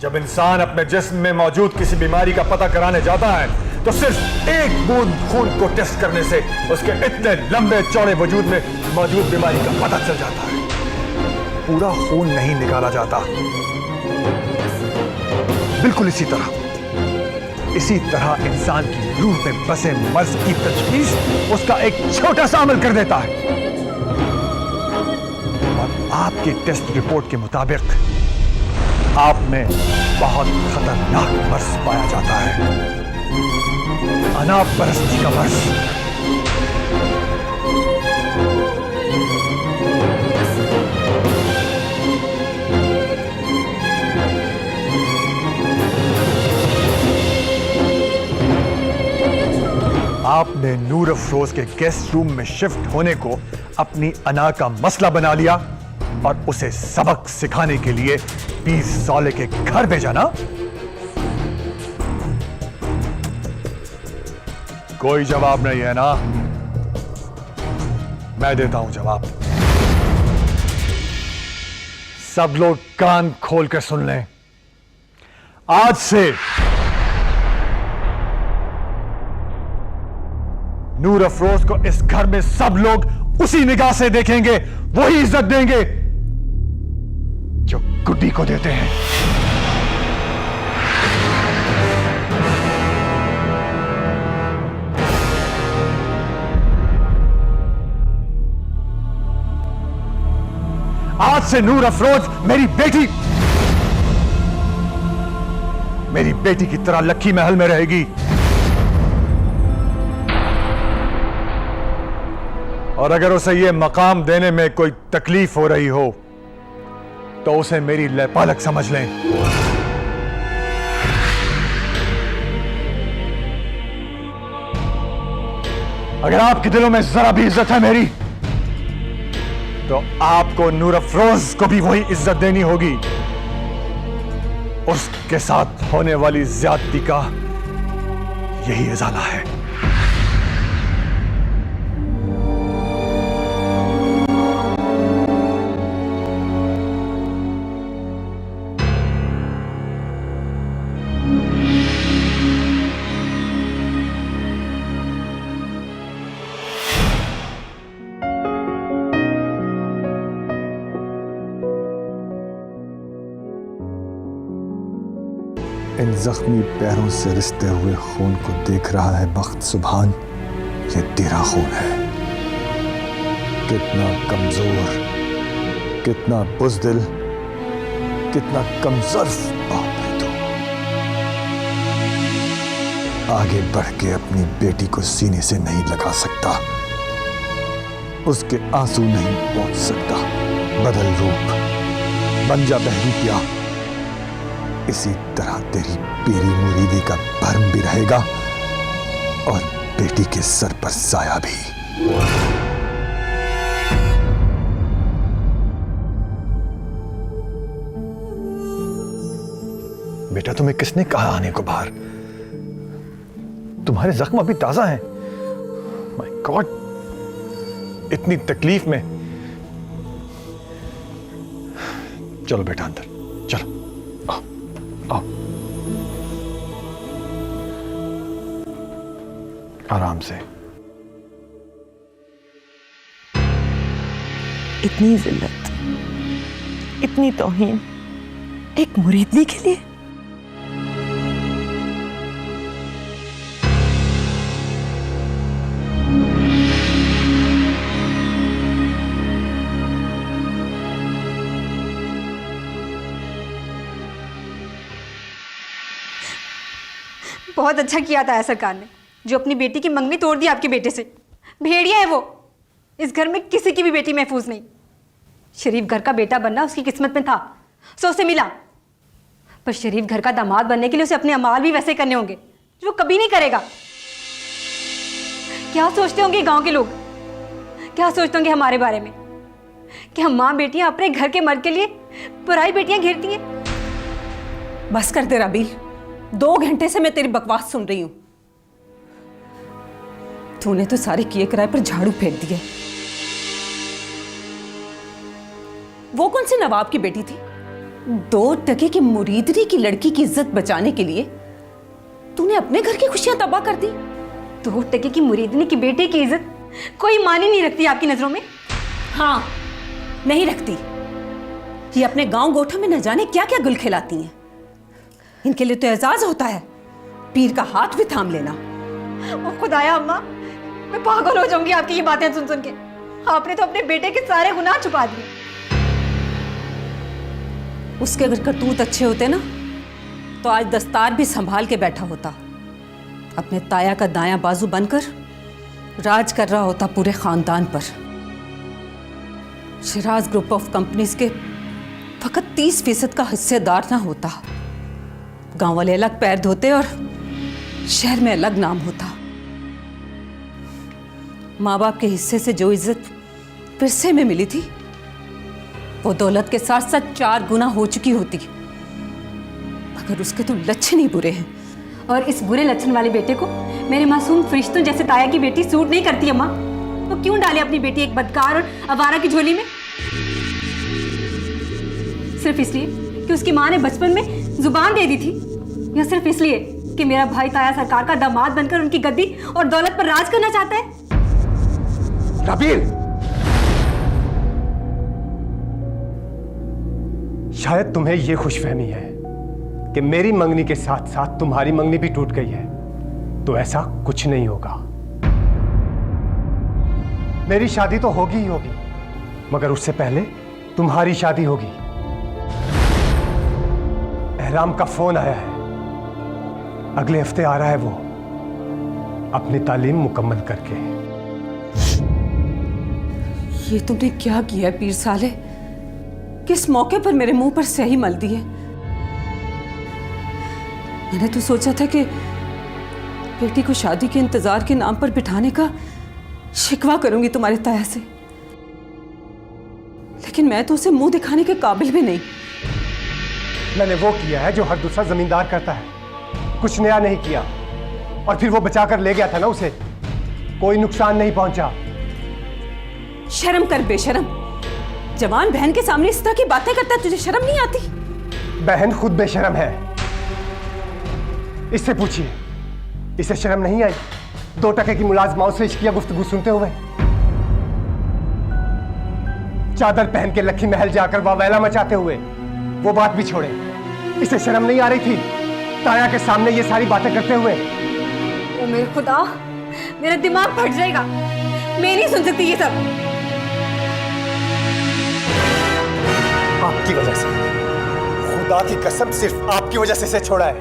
जब इंसान अपने जिस्म में मौजूद किसी बीमारी का पता कराने जाता है तो सिर्फ एक बूंद खून को टेस्ट करने से उसके इतने लंबे चौड़े वजूद में मौजूद बीमारी का पता चल जाता है। पूरा खून नहीं निकाला जाता। बिल्कुल इसी तरह इंसान की रूह में बसे मर्ज की तशखीस उसका एक छोटा सा अमल कर देता है। और आपकी टेस्ट रिपोर्ट के मुताबिक आप में बहुत खतरनाक मर्ज पाया जाता है, अनापरस्ती का मर्ज। आपने नूर अफरोज के गेस्ट रूम में शिफ्ट होने को अपनी अना का मसला बना लिया और उसे सबक सिखाने के लिए पीर सौले के घर भेजा ना? कोई जवाब नहीं है ना? मैं देता हूं जवाब। सब लोग कान खोल कर सुन लें। आज से नूर अफरोज को इस घर में सब लोग उसी निगाह से देखेंगे, वही इज्जत देंगे जो गुड्डी को देते हैं। आज से नूर अफरोज मेरी बेटी की तरह लक्की महल में रहेगी। और अगर उसे यह मकाम देने में कोई तकलीफ हो रही हो तो उसे मेरी लैपालक समझ लें। अगर आपके दिलों में जरा भी इज्जत है मेरी, तो आपको नूर अफरोज को भी वही इज्जत देनी होगी। उसके साथ होने वाली ज्यादती का यही इजाला है। इन जख्मी पैरों से रिसते हुए खून को देख रहा है बख्त सुभान, ये तेरा खून है। कितना कमजोर, कितना बुज़दिल, कितना कमज़र्फ बाप है तू। आगे बढ़ के अपनी बेटी को सीने से नहीं लगा सकता, उसके आंसू नहीं पहुंच सकता। बदल रूप, बन जा बहरी प्या। इसी तरह तेरी पीरी मुरीदी का भरम भी रहेगा और बेटी के सर पर साया भी। बेटा, तुम्हें किसने कहा आने को बाहर? तुम्हारे जख्म अभी ताजा हैं। माय गॉड, इतनी तकलीफ में। चलो बेटा अंदर चलो। आओ, आराम से। इतनी जिल्लत, इतनी तौहीन एक मुरीदनी के लिए? बहुत अच्छा किया था सरकार ने, जो अपनी बेटी की मंगनी तोड़ दी आपके बेटे से। भेड़िया है वो, इस घर में किसी की भी बेटी महफूज नहीं। शरीफ घर का बेटा बनना उसकी किस्मत में था, सो उसे मिला। पर शरीफ घर का दामाद बनने के लिए उसे अपने अमाल भी वैसे करने होंगे जो वो कभी नहीं करेगा। क्या सोचते होंगे गांव के लोग, क्या सोचते होंगे हमारे बारे में कि हम माँ बेटियां अपने घर के मर्द के लिए पराई बेटियां घेरती हैं। बस कर दे रबील, 2 घंटे से मैं तेरी बकवास सुन रही हूं। तूने तो सारे किए किराए पर झाड़ू फेंक दिए। वो कौन सी नवाब की बेटी थी 2 टके की मुरीदरी की लड़की की इज्जत बचाने के लिए तूने अपने घर की खुशियां तबाह कर दी। 2 टके की मुरीदनी की बेटे की इज्जत कोई मानी नहीं रखती आपकी नजरों में? हाँ, नहीं रखती। ये अपने गांव गोठों में न जाने क्या क्या गुल खिलाती हैं। इनके लिए तो एजाज होता है पीर का हाथ भी थाम लेना। ओ खुदाया अम्मा, मैं पागल हो जाऊंगी आपकी ये बातें सुन सुन के। आपने तो अपने बेटे के सारे गुनाह छुपा दिए। उसके अगर करतूत अच्छे होते ना तो आज दस्तार भी संभाल के बैठा होता, अपने ताया का दायां बाजू बनकर राज कर रहा होता पूरे खानदान पर। शिराज ग्रुप ऑफ कंपनीज के फकत 30% का हिस्सेदार ना होता, गांव वाले अलग पैर धोते और शहर में अलग नाम होता। माँ बाप के हिस्से से जो इज्जत विरसे में मिली थी वो दौलत के साथ साथ 4 गुना हो चुकी होती। मगर उसके तो लक्षण ही बुरे हैं। और इस बुरे लक्षण वाले बेटे को मेरे मासूम फरिश्तों जैसे ताया की बेटी सूट नहीं करती अम्मा। तो क्यों डाले अपनी बेटी एक बदकार और आवारा की झोली में? सिर्फ इसलिए कि उसकी माँ ने बचपन में जुबान दे दी थी, या सिर्फ इसलिए कि मेरा भाई ताया सरकार का दामाद बनकर उनकी गद्दी और दौलत पर राज करना चाहता है? राबील, शायद तुम्हें यह खुशफहमी है कि मेरी मंगनी के साथ साथ तुम्हारी मंगनी भी टूट गई है। तो ऐसा कुछ नहीं होगा। मेरी शादी तो होगी ही होगी, मगर उससे पहले तुम्हारी शादी होगी। एहराम का फोन आया है, अगले हफ्ते आ रहा है वो, अपनी तालीम मुकम्मल करके। ये तुमने क्या किया पीर साले? किस मौके पर मेरे मुंह पर स्याही मल दी है? मैंने तो सोचा था कि बेटी को शादी के इंतजार के नाम पर बिठाने का शिकवा करूंगी तुम्हारे ताया से, लेकिन मैं तो उसे मुंह दिखाने के काबिल भी नहीं। मैंने वो किया है जो हर दूसरा जमींदार करता है, कुछ नया नहीं किया। और फिर वो बचाकर ले गया था ना उसे, कोई नुकसान नहीं पहुंचा। शर्म कर बेशरम, जवान बहन के सामने इस तरह की बातें करता है, तुझे शर्म नहीं आती? बहन खुद बेशरम है, इससे पूछिए, इसे शर्म नहीं आई 2 टके की मुलाजमाओं से इश्किया गुफ्तगू सुनते हुए? चादर पहन के लखी महल जाकर वावैला मचाते हुए? वो बात भी छोड़े, इसे शर्म नहीं आ रही थी ताया के सामने ये सारी बातें करते हुए? ओ मेरे खुदा, मेरा दिमाग फट जाएगा। मैं नहीं सुन सकती ये सब। आपकी वजह से, खुदा की कसम, सिर्फ आपकी वजह से इसे छोड़ा है,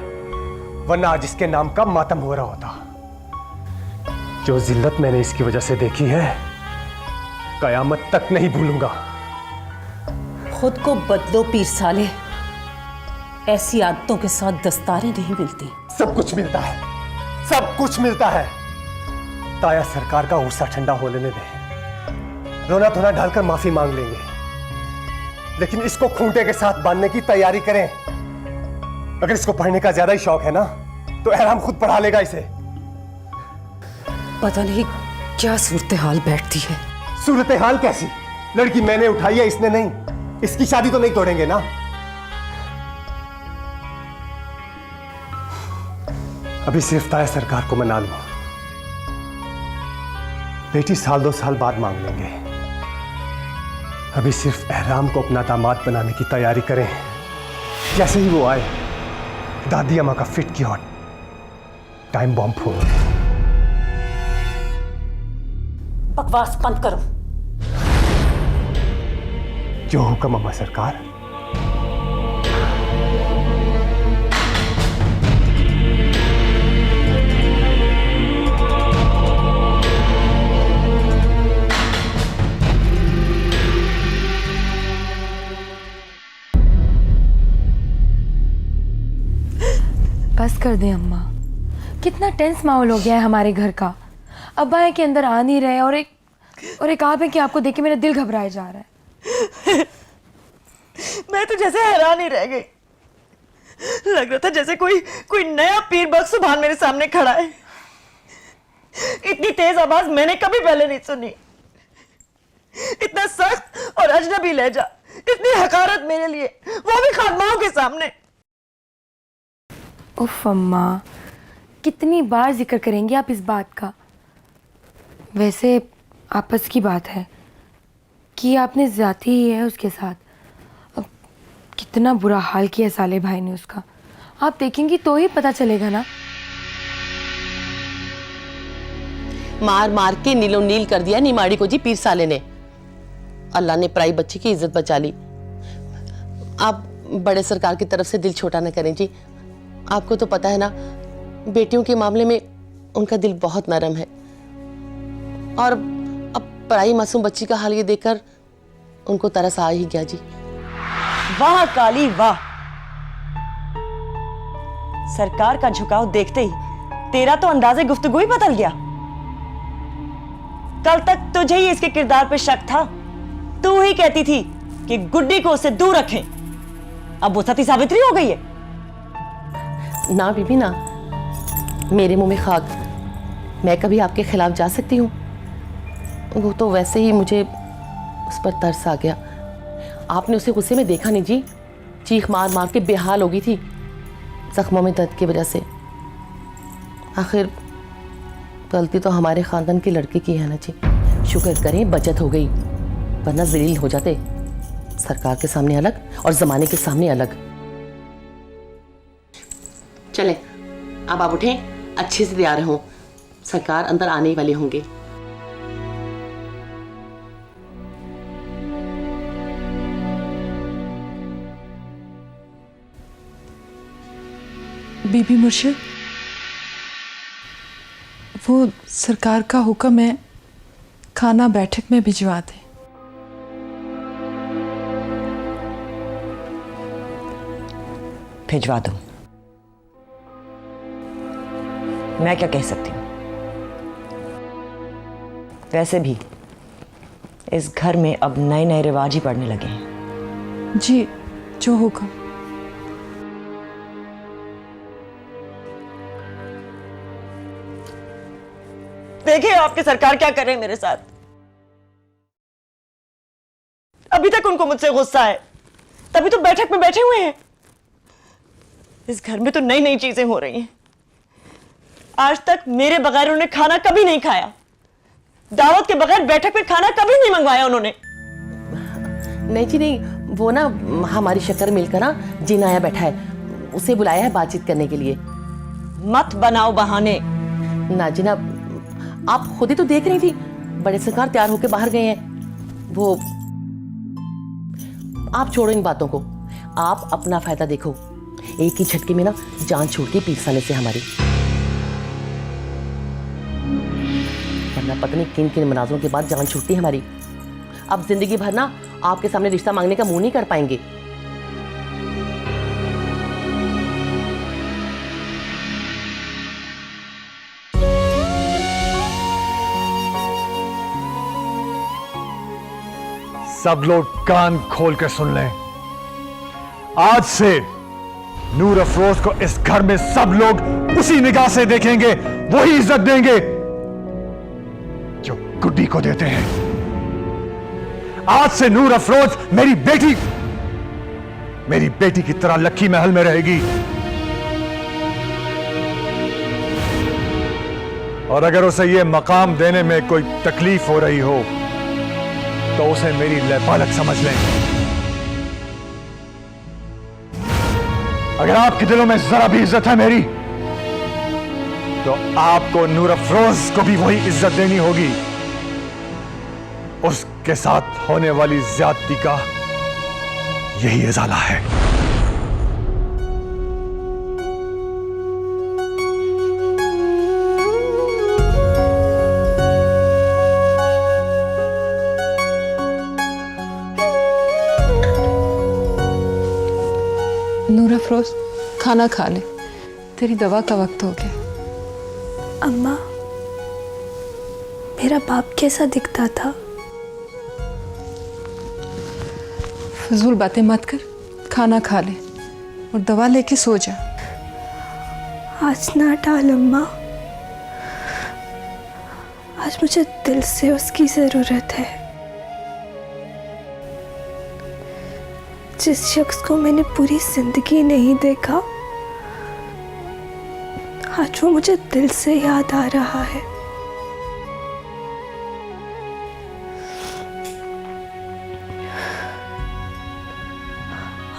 वरना आज इसके नाम का मातम हो रहा होता। जो जिल्लत मैंने इसकी वजह से देखी है, कयामत तक नहीं भूलूंगा। खुद को बदलो पीर साले, ऐसी आदतों के साथ दस्तारें नहीं मिलती। सब कुछ मिलता है, सब कुछ मिलता है। ताया सरकार का गुस्सा ठंडा हो लेने दे, रोना धोना ढालकर माफी मांग लेंगे, लेकिन इसको खूंटे के साथ बांधने की तैयारी करें। अगर इसको पढ़ने का ज्यादा ही शौक है ना, तो एहराम खुद पढ़ा लेगा इसे। पता नहीं क्या सूरत हाल बैठती है। सूरत हाल कैसी? लड़की मैंने उठाई है, इसने नहीं। इसकी शादी तो नहीं तोड़ेंगे ना? अभी सिर्फ ताया सरकार को मना लो, बेटी 1-2 साल बाद मांग लेंगे। अभी सिर्फ एहराम को अपना दामाद बनाने की तैयारी करें। जैसे ही वो आए, दादी अम्मा का फिट की हॉट टाइम बॉम्ब फोड़। बकवास बंद करो। जो हुक्म अम्मा सरकार। बस कर दें अम्मा, कितना टेंस माहौल हो गया है हमारे घर का। अब्बा है कि अंदर आ नहीं रहे, और एक आप है कि आपको देख के मेरा दिल घबराया जा रहा है। मैं तो जैसे हैरान ही रह गई। लग रहा था जैसे कोई नया पीर बख्श सुभान मेरे सामने खड़ा है। इतनी तेज आवाज मैंने कभी पहले नहीं सुनी। इतना सख्त और अजनबी लहजा, इतनी हकारत मेरे लिए वो भी खादमाओं के सामने। उफ अम्मा, कितनी बार जिक्र करेंगे आप इस बात का। वैसे आपस की बात है कि आपने ज्यादती ही है उसके साथ। अब कितना बुरा हाल किया साले भाई ने उसका, आप देखेंगी तो ही पता चलेगा ना। मार मार के नीलो नील कर दिया निमाड़ी को जी पीर साले ने। अल्लाह ने पराई बच्ची की इज्जत बचा ली। आप बड़े सरकार की तरफ से दिल छोटा न करें जी। आपको तो पता है ना, बेटियों के मामले में उनका दिल बहुत नरम है। और अब पराई मासूम बच्ची का हाल ये देखकर उनको तरस आ ही गया जी। वाह काली वाह, सरकार का झुकाव देखते ही तेरा तो अंदाजे गुफ्तगू ही बदल गया। कल तक तुझे ही इसके किरदार पे शक था। तू ही कहती थी कि गुड्डी को उससे दूर रखें। अब वो सती सावित्री हो गई है। ना बीबी ना, मेरे मुंह में खाक। मैं कभी आपके खिलाफ जा सकती हूँ? वो तो वैसे ही मुझे उस पर तरस आ गया। आपने उसे गुस्से में देखा नहीं जी, चीख मार मार के बेहाल हो गई थी जख्मों में दर्द की वजह से। आखिर गलती तो हमारे खानदान की लड़की की है ना जी। शुक्र करें बचत हो गई, वरना जलील हो जाते, सरकार के सामने अलग और जमाने के सामने अलग। चले अब आप उठें, अच्छे से तैयार हो, सरकार अंदर आने ही वाले होंगे। बीबी मुर्शिद, वो सरकार का हुक्म है खाना बैठक में भिजवा दें। भिजवा दो, मैं क्या कह सकती हूँ। वैसे भी इस घर में अब नए नए रिवाज ही पड़ने लगे हैं। जी, जो हुक्म। देखिए आपकी सरकार क्या कर रहे हैं मेरे साथ। अभी तक उनको मुझसे गुस्सा है, तभी तो बैठक में बैठे हुए हैं। इस घर में तो नई नई चीजें हो रही हैं। आज तक मेरे बगैर उन्होंने खाना कभी नहीं खाया। दावत के बगैर बैठक में खाना कभी नहीं मंगवाया उन्होंने। नहीं जी नहीं, वो ना हमारी शक्कर मिलकर ना जिन आया बैठा है, उसे बुलाया है बातचीत करने के लिए। मत बनाओ बहाने। ना जी ना, आप खुद ही तो देख रही थी, बड़े सरकार तैयार होकर बाहर गए हैं। वो आप छोड़ो इन बातों को, आप अपना फायदा देखो। एक ही झटके में ना जान छूटती पीर साले से हमारी। वरना पता नहीं किन किन मनाजरों के बाद जान छूटती हमारी। अब जिंदगी भर ना आपके सामने रिश्ता मांगने का मुंह नहीं कर पाएंगे। सब लोग कान खोल कर सुन लें। आज से नूर अफरोज को इस घर में सब लोग उसी निगाह से देखेंगे, वही इज्जत देंगे जो गुड्डी को देते हैं। आज से नूर अफरोज मेरी बेटी की तरह लक्की महल में रहेगी। और अगर उसे यह मकाम देने में कोई तकलीफ हो रही हो तो उसे मेरी लैपालक समझ लें। अगर आपके दिलों में जरा भी इज्जत है मेरी, तो आपको नूर अफरोज को भी वही इज्जत देनी होगी। उसके साथ होने वाली ज्यादती का यही इजाला है। नूर अफरोज, खाना खा ले, तेरी दवा का वक्त हो गया। अम्मा, मेरा बाप कैसा दिखता था? फजूल बातें मत कर, खाना खा ले और दवा लेके सो जा। आज ना डाल अम्मा, आज मुझे दिल से उसकी जरूरत है। जिस शख्स को मैंने पूरी जिंदगी नहीं देखा, आज वो मुझे दिल से याद आ रहा है।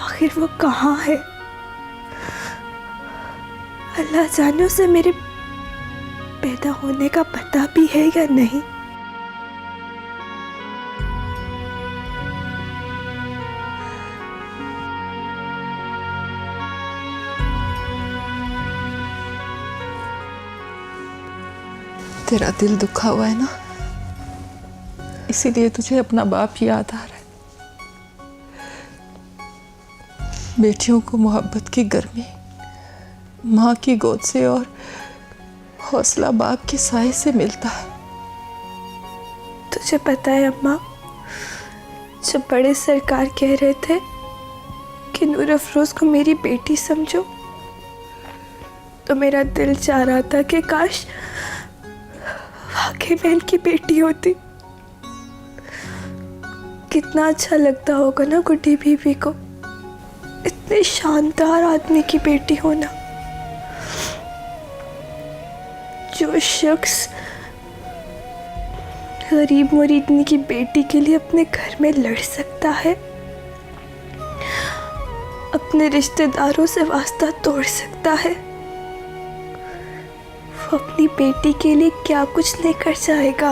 आखिर वो कहाँ है? अल्लाह जाने उसे मेरे पैदा होने का पता भी है या नहीं। तेरा दिल दुखा हुआ है ना, इसीलिए तुझे अपना बाप याद आ रहा है। बेटियों को मोहब्बत की गर्मी माँ की गोद से और हौसला बाप के साए से मिलता है। तुझे पता है अम्मा, जब बड़े सरकार कह रहे थे कि नूर अफरोज को मेरी बेटी समझो, तो मेरा दिल चाह रहा था कि काश वाकई में इनकी बेटी होती। कितना अच्छा लगता होगा ना गुड्डी बीवी को इतने शानदार आदमी की बेटी होना। जो शख्स गरीब मुरीदनी की बेटी के लिए अपने घर में लड़ सकता है, अपने रिश्तेदारों से वास्ता तोड़ सकता है, वो अपनी बेटी के लिए क्या कुछ नहीं कर जाएगा।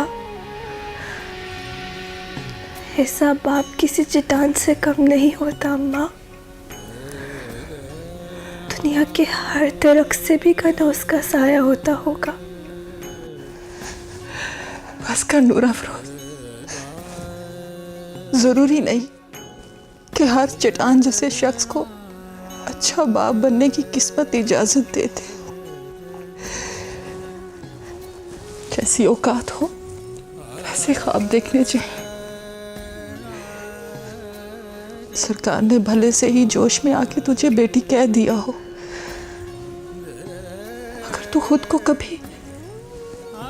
ऐसा बाप किसी चट्टान से कम नहीं होता अम्मा। दुनिया के हर दरख्त से भी घना उसका साया होता होगा। बस कर नूर अफरोज, जरूरी नहीं कि हर चट्टान जैसे शख्स को अच्छा बाप बनने की किस्मत इजाजत देते। जैसी औकात हो वैसे ख्वाब देखने चाहिए। सरकार ने भले से ही जोश में आके तुझे बेटी कह दिया हो, मगर तू खुद को कभी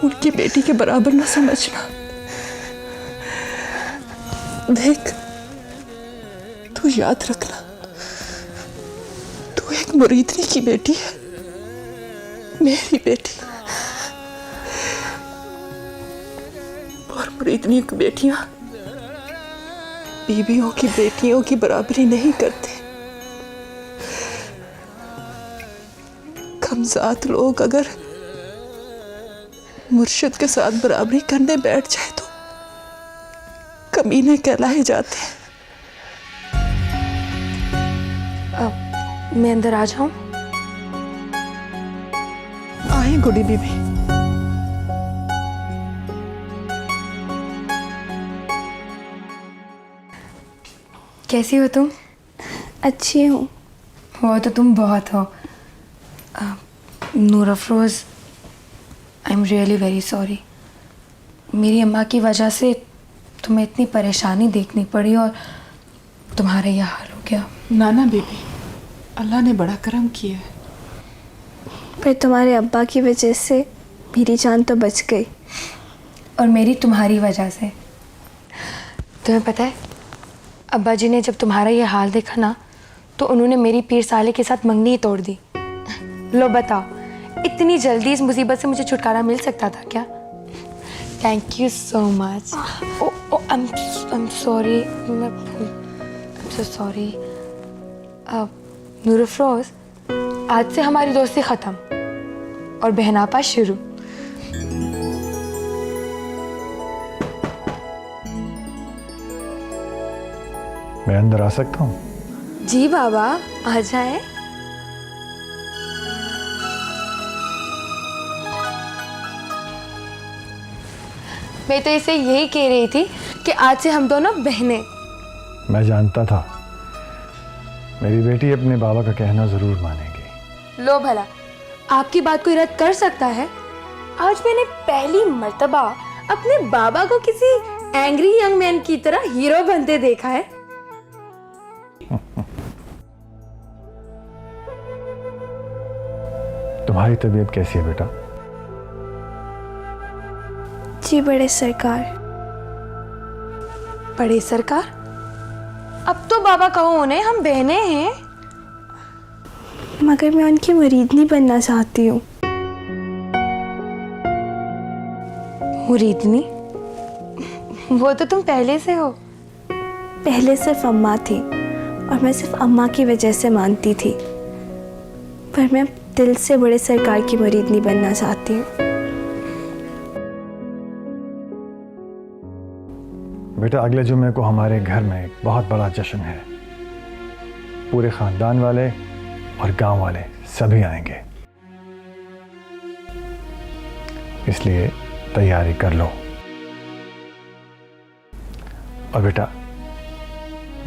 उनकी बेटी के बराबर ना समझना। देख, तू याद रखना, तू एक मुरीदनी की बेटी है, मेरी बेटी। और मुरीदनी की बेटियां बीबियों की बेटियों की बराबरी नहीं करते। कमजात लोग अगर मुर्शिद के साथ बराबरी करने बैठ जाए तो कमीने कहलाए जाते हैं। मैं अंदर आ जाऊं? आए गुडी बीबी। कैसी हो तुम? अच्छी हूँ। हो तो तुम बहुत हो। Noor Afroz, I am really very sorry. मेरी अम्मा की वजह से तुम्हें इतनी परेशानी देखनी पड़ी और तुम्हारा यह हाल हो गया। नाना बेबी, अल्लाह ने बड़ा करम किया है। पर तुम्हारे अब्बा की वजह से मेरी जान तो बच गई। और मेरी तुम्हारी वजह से। तुम्हें पता है, अब्बा जी ने जब तुम्हारा ये हाल देखा ना, तो उन्होंने मेरी पीर साले के साथ मंगनी ही तोड़ दी। लो बताओ, इतनी जल्दी इस मुसीबत से मुझे छुटकारा मिल सकता था क्या? Thank you so much. I am sorry, I am so sorry. Noor Afroz, आज से हमारी दोस्ती ख़त्म और बहनापा शुरू। मैं अंदर आ सकता हूँ? जी बाबा, आ जाए। मैं तो इसे यही कह रही थी कि आज से हम दोनों बहनें। मैं जानता था मेरी बेटी अपने बाबा का कहना जरूर मानेगी। लो भला, आपकी बात कोई रद्द कर सकता है? आज मैंने पहली मर्तबा अपने बाबा को किसी एंग्री यंग मैन की तरह हीरो बनते देखा है। तुम्हारी तबीयत कैसी है बेटा? जी बड़े सरकार। बड़े सरकार? अब तो बाबा कहो उन्हें, हम बहनें हैं। मगर मैं उनकी मुरीदनी बनना चाहती हूँ। मुरीदनी? वो तो तुम पहले से हो। पहले सिर्फ अम्मा थी और मैं सिर्फ अम्मा की वजह से मानती थी, पर मैं दिल से बड़े सरकार की मुरीदनी बनना चाहती हूँ। बेटा, अगले जुम्मे को हमारे घर में एक बहुत बड़ा जश्न है। पूरे खानदान वाले और गांव वाले सभी आएंगे, इसलिए तैयारी कर लो। और बेटा,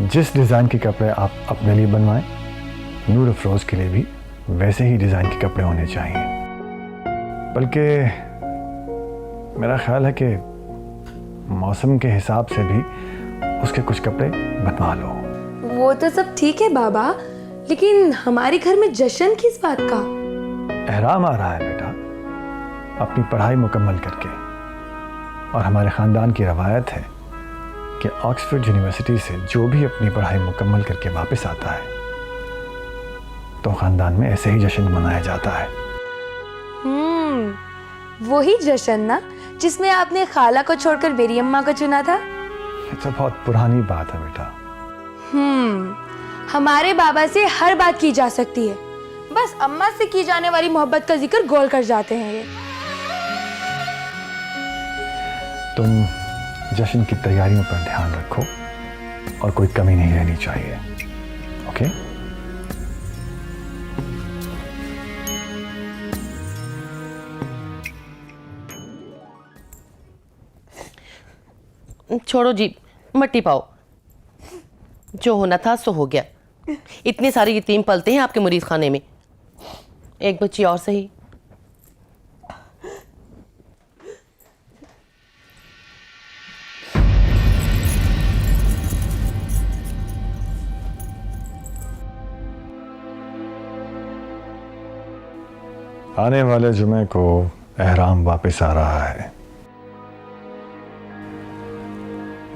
जिस डिज़ाइन के कपड़े आप अपने लिए बनवाएं, नूर अफरोज के लिए भी वैसे ही डिज़ाइन के कपड़े होने चाहिए। बल्कि मेरा ख्याल है कि मौसम के हिसाब से भी उसके कुछ कपड़े बनवा लो। वो तो सब ठीक है बाबा, लेकिन हमारे घर में जश्न किस बात का? एहराम आ रहा है बेटा, अपनी पढ़ाई मुकम्मल करके। और हमारे ख़ानदान की रवायत है कि ऑक्सफोर्ड यूनिवर्सिटी से जो भी अपनी पढ़ाई मुकम्मल करके वापस आता है तो ख़ानदान में ऐसे ही जश्न मनाया जाता है। वही जश्न ना जिसमें आपने खाला को छोड़कर मेरी अम्मा को चुना था? ये तो बहुत पुरानी बात है बेटा। हमारे बाबा से हर बात की जा सकती है, बस अम्मा से की जाने वाली मोहब्बत का जिक्र गोल कर जाते हैं ये। तुम जश्न की तैयारियों पर ध्यान रखो और कोई कमी नहीं रहनी चाहिए, ओके? छोड़ो जी, मट्टी पाओ। जो होना था सो हो गया। इतने सारे यतीम पलते हैं आपके मुरीद खाने में, एक बच्ची और सही। आने वाले जुमे को एहराम वापस आ रहा है।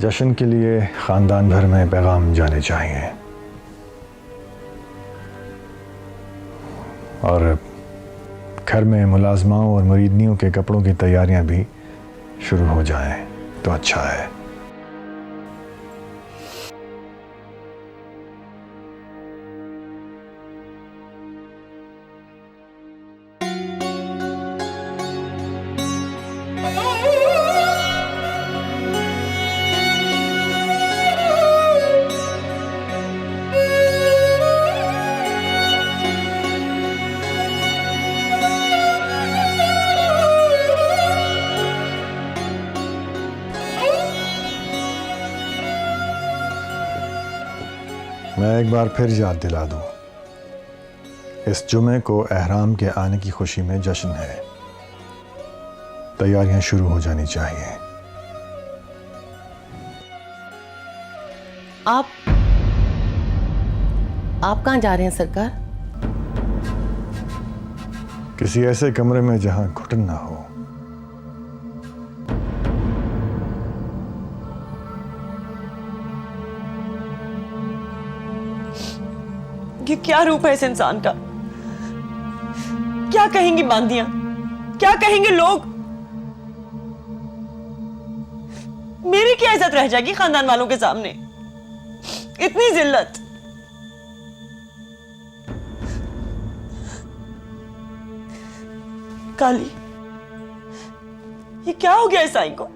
जश्न के लिए खानदान भर में पैगाम जाने चाहिए और घर में मुलाजमाओं और मुरीदनियों के कपड़ों की तैयारियां भी शुरू हो जाएं तो अच्छा है। मैं एक बार फिर याद दिला दूं, इस जुमे को एहराम के आने की खुशी में जश्न है। तैयारियां शुरू हो जानी चाहिए। आप कहाँ जा रहे हैं सरकार? किसी ऐसे कमरे में जहां घुटन ना हो। ये क्या रूप है इस इंसान का? क्या कहेंगी बांदियां, क्या कहेंगे लोग? मेरी क्या इज्जत रह जाएगी खानदान वालों के सामने? इतनी जिल्लत। काली, ये क्या हो गया इस आई को?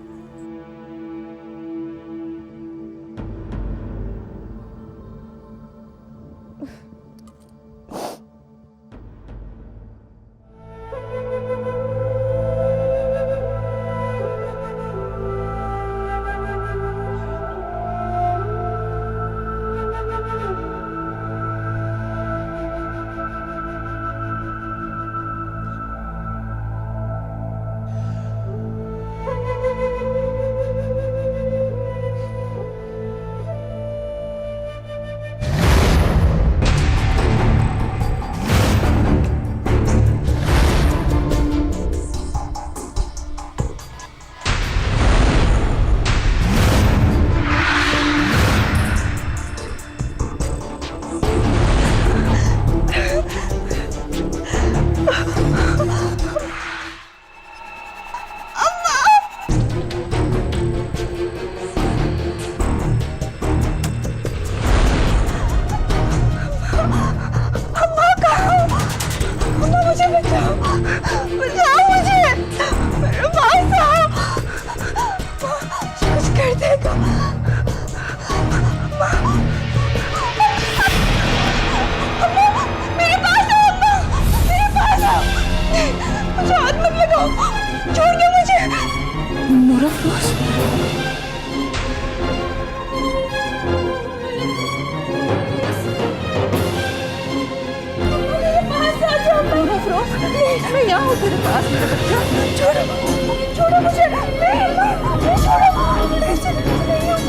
नहीं आऊं तेरे पास मेरा बच्चा। छोड़ो छोड़ो मुझे, नहीं छोड़ो, ऐसे नहीं आऊं,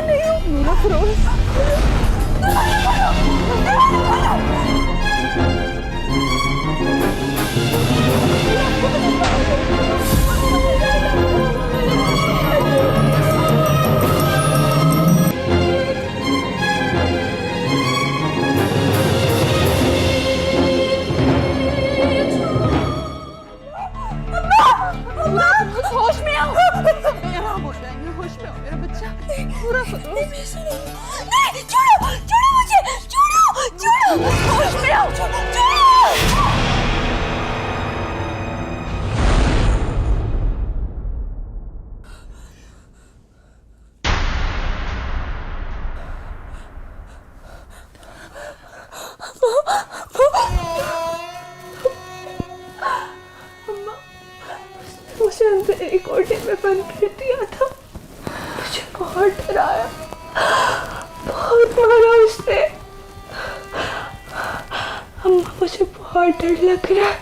नहीं आऊं मेरा फिरोज। होश में आओ, आराम हो जाएंगे, होश में आओ मेरा बच्चा, पूरा फिरोज। नहीं छोड़ो छोड़ो मुझे, छोड़ो छोड़ो, होश में आओ, छोड़ो। मुझे अंधेरी कोठे में बंद कर दिया था, मुझे बहुत डराया, बहुत मारा उसने। अम्मा मुझे बहुत डर लग रहा है,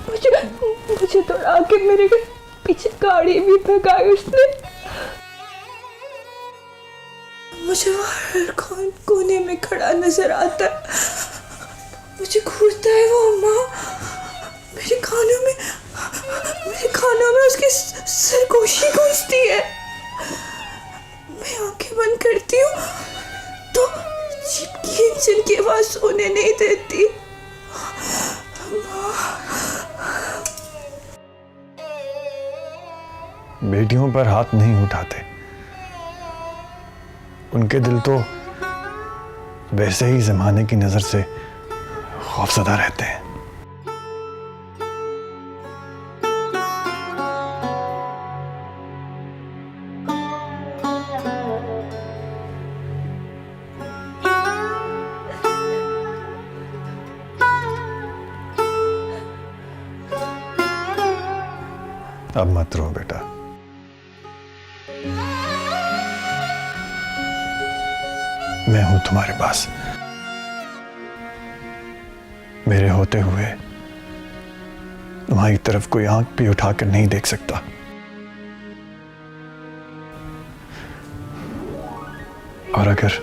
मुझे दौड़ा के मेरे पीछे गाड़ी भी भगाई उसने। मुझे हर कोने में खड़ा नजर आता है, मुझे घूरता है वो अम्मा। मेरे कानों में उसकी सरगोशी गूंजती है। मैं आंखें बंद करती हूँ तो जीप की इंजन की आवाज सोने नहीं देती। बेटियों पर हाथ नहीं उठाते, उनके दिल तो वैसे ही जमाने की नजर से खौफजदा रहते हैं। अब मत रो बेटा, मैं हूं तुम्हारे पास। मेरे होते हुए तुम्हारी तरफ कोई आंख भी उठाकर नहीं देख सकता। और अगर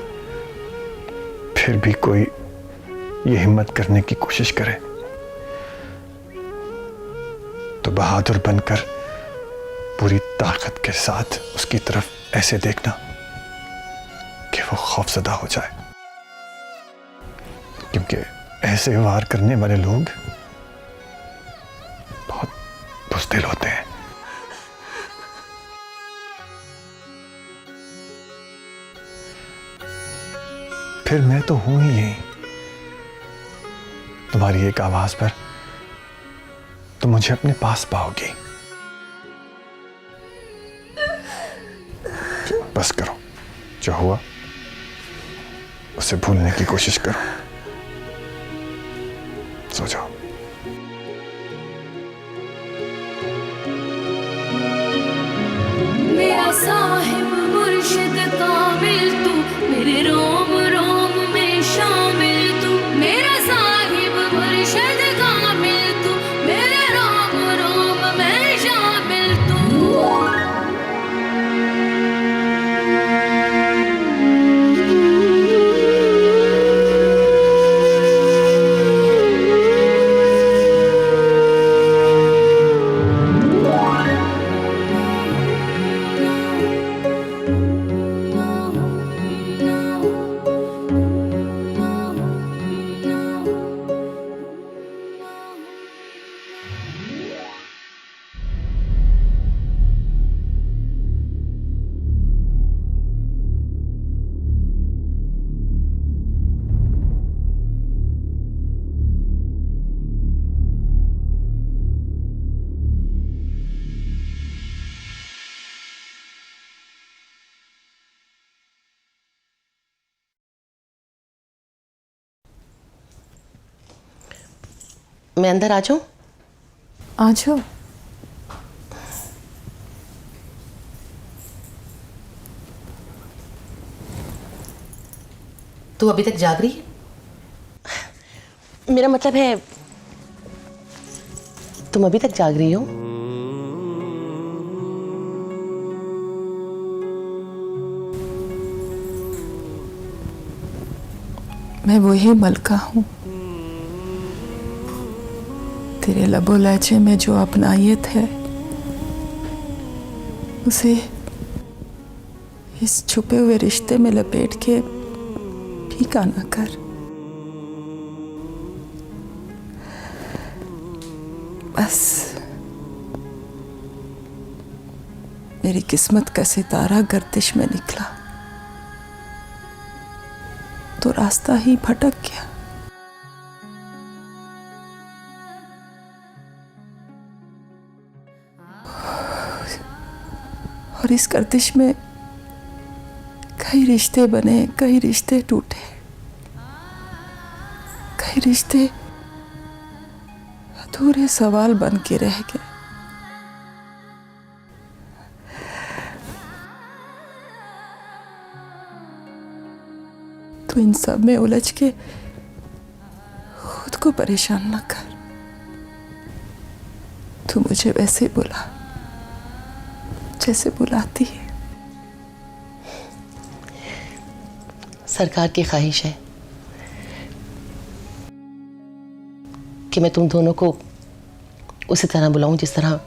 फिर भी कोई ये हिम्मत करने की कोशिश करे तो बहादुर बनकर पूरी ताकत के साथ उसकी तरफ ऐसे देखना कि वो खौफजदा हो जाए, क्योंकि ऐसे वार करने वाले लोग बहुत बुज़दिल होते हैं। फिर मैं तो हूं ही यही, तुम्हारी एक आवाज पर तुम मुझे अपने पास पाओगी। बस करो, जो हुआ उसे भूलने की कोशिश करो, सो जाओ। मेरा साहिब मुर्शिद कामिल तू, मेरे रोम रोम में शामिल तू। मेरा साहिब मुर्शिद कामिल तू, मेरे रोम रोम में शामिल तू। मैं अंदर आ जाऊं? आ जाओ। तू अभी तक जाग रही है? मेरा मतलब है तुम अभी तक जाग रही हो? मैं वही मलका हूँ, तेरे लबो लहजे में जो अपनायत है उसे इस छुपे हुए रिश्ते में लपेट के फीका ना कर। बस मेरी किस्मत का सितारा गर्दिश में निकला तो रास्ता ही भटक गया। और इस गर्दिश में कई रिश्ते बने, कई रिश्ते टूटे, कई रिश्ते अधूरे सवाल बन के रह गए। तो इन सब में उलझ के खुद को परेशान न कर। तू मुझे वैसे बुला जैसे बुलाती है। सरकार की ख्वाहिश है कि मैं तुम दोनों को उसी तरह बुलाऊं जिस तरह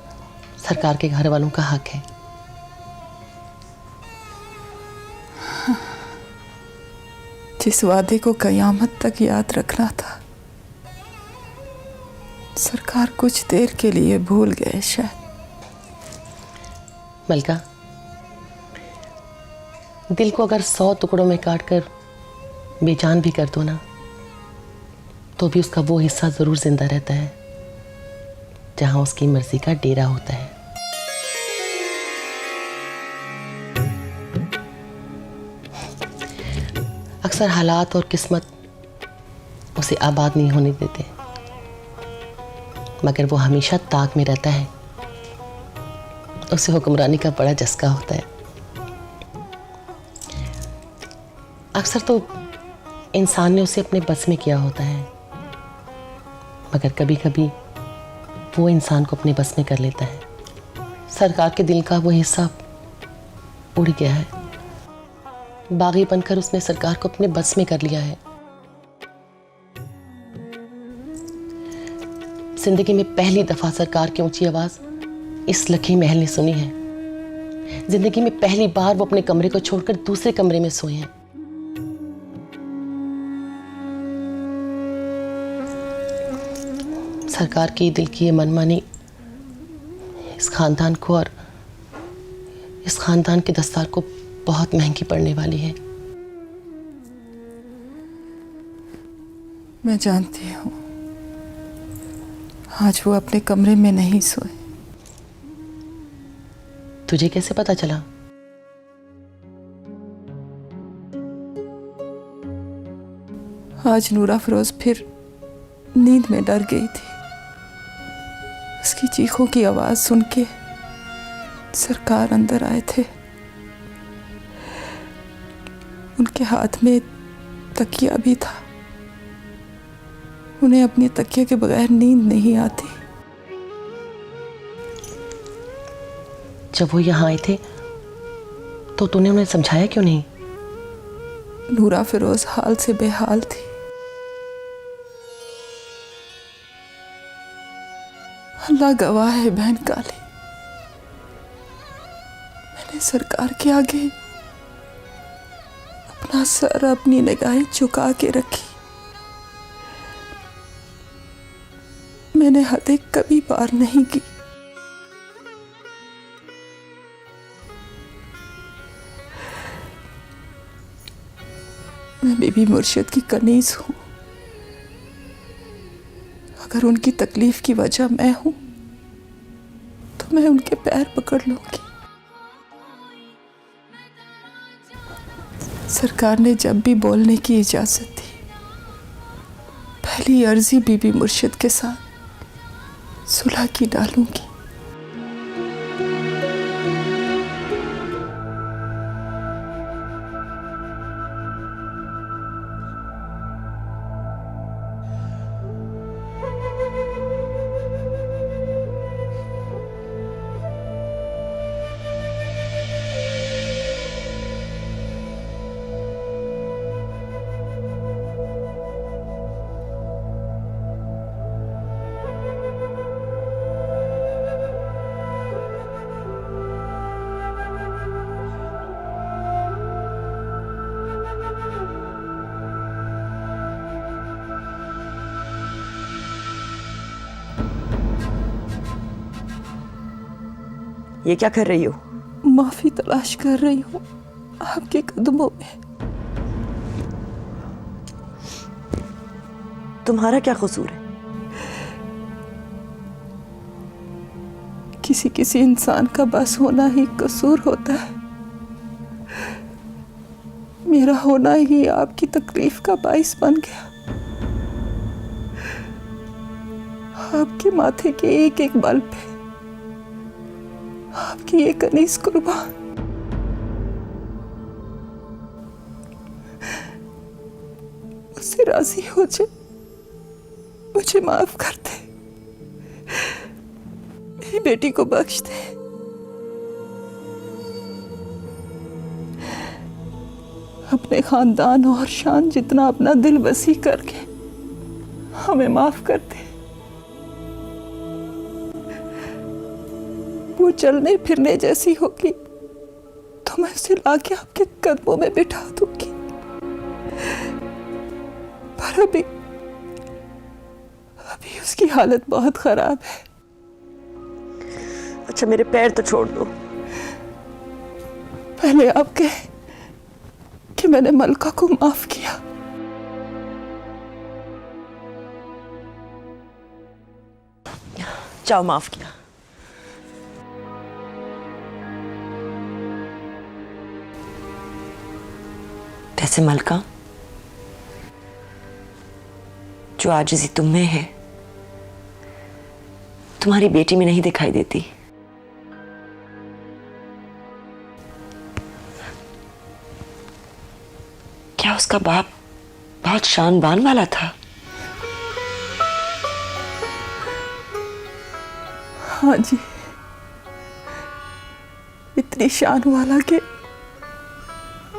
सरकार के घर वालों का हक है। जिस वादे को कयामत तक याद रखना था, सरकार कुछ देर के लिए भूल गए शायद। मलका, दिल को अगर 100 टुकड़ों में काट कर बेजान भी कर दो ना, तो भी उसका वो हिस्सा जरूर जिंदा रहता है जहां उसकी मर्जी का डेरा होता है। अक्सर हालात और किस्मत उसे आबाद नहीं होने देते, मगर वो हमेशा ताक में रहता है। उसे हुक्मरानी का बड़ा जस्का होता है। अक्सर तो इंसान ने उसे अपने बस में किया होता है, मगर कभी कभी वो इंसान को अपने बस में कर लेता है। सरकार के दिल का वो हिस्सा उड़ गया है। बागी बनकर उसने सरकार को अपने बस में कर लिया है। जिंदगी में पहली दफा सरकार की ऊंची आवाज इस लखी महल ने सुनी है। जिंदगी में पहली बार वो अपने कमरे को छोड़कर दूसरे कमरे में सोए हैं। सरकार की दिल की ये मनमानी इस खानदान को और इस खानदान के दस्तार को बहुत महंगी पड़ने वाली है। मैं जानती हूँ आज वो अपने कमरे में नहीं सोए। तुझे कैसे पता चला? आज नूरा फिरोज फिर नींद में डर गई थी। उसकी चीखों की आवाज सुन के सरकार अंदर आए थे। उनके हाथ में तकिया भी था। उन्हें अपनी तकिया के बगैर नींद नहीं आती। जब वो यहाँ आए थे तो तूने उन्हें समझाया क्यों नहीं? नूरा फिरोज हाल से बेहाल थी। अल्लाह गवाह है बहन काली, मैंने सरकार के आगे अपना सर, अपनी निगाहें झुका के रखी। मैंने हदें कभी पार नहीं की। मैं बीबी मुर्शिद की कनीज हूं। अगर उनकी तकलीफ की वजह मैं हूं तो मैं उनके पैर पकड़ लूंगी। सरकार ने जब भी बोलने की इजाजत दी, पहली अर्जी बीबी मुर्शिद के साथ सुलह की डालूंगी। ये क्या कर रही हो? माफी तलाश कर रही हूँ आपके कदमों में। तुम्हारा क्या कसूर है? किसी किसी इंसान का बस होना ही कसूर होता है। मेरा होना ही आपकी तकलीफ का बाइस बन गया। आपके माथे के एक एक बाल पे आपकी एक कनीज कुर्बान। मुझसे राजी हो जाए, मुझे माफ कर दे, मेरी बेटी को बख्श दे। अपने खानदान और शान जितना अपना दिल वसी करके हमें माफ कर दे। वो चलने फिरने जैसी होगी तो मैं उसे लाके आपके कदमों में बिठा दूंगी, पर अभी उसकी हालत बहुत खराब है। अच्छा मेरे पैर तो छोड़ दो। पहले आप कहें कि मैंने मलका को माफ किया। जाओ, माफ किया। वैसे मलका, जो आजिज़ी तुम में है तुम्हारी बेटी में नहीं दिखाई देती। क्या उसका बाप बहुत शान बान वाला था? हाँ जी, इतनी शान वाला कि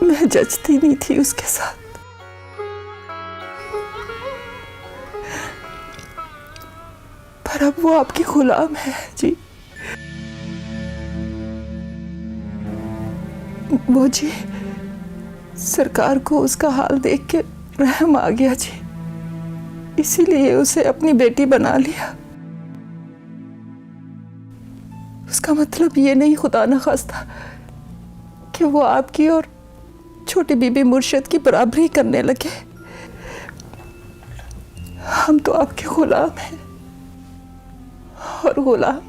मैं जचती नहीं थी उसके साथ। पर अब वो आपकी गुलाम है जी। वो जी, सरकार को उसका हाल देख के रहम आ गया जी, इसीलिए उसे अपनी बेटी बना लिया। उसका मतलब ये नहीं खुदा न खास्ता कि वो आपकी और छोटी बीबी मुर्शिद की बराबरी करने लगे। हम तो आपके गुलाम हैं और गुलाम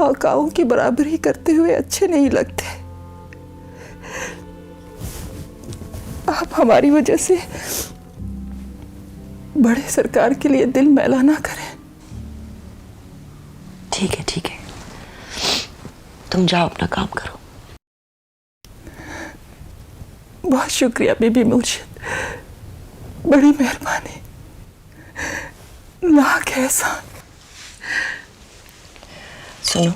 आकाओं की बराबरी करते हुए अच्छे नहीं लगते। आप हमारी वजह से बड़े सरकार के लिए दिल मैला ना करें। ठीक है, ठीक है, तुम जाओ, अपना काम करो। बहुत शुक्रिया बीबी मुर्शिद, बड़ी मेहरबानी, लाख एहसान। सुनो,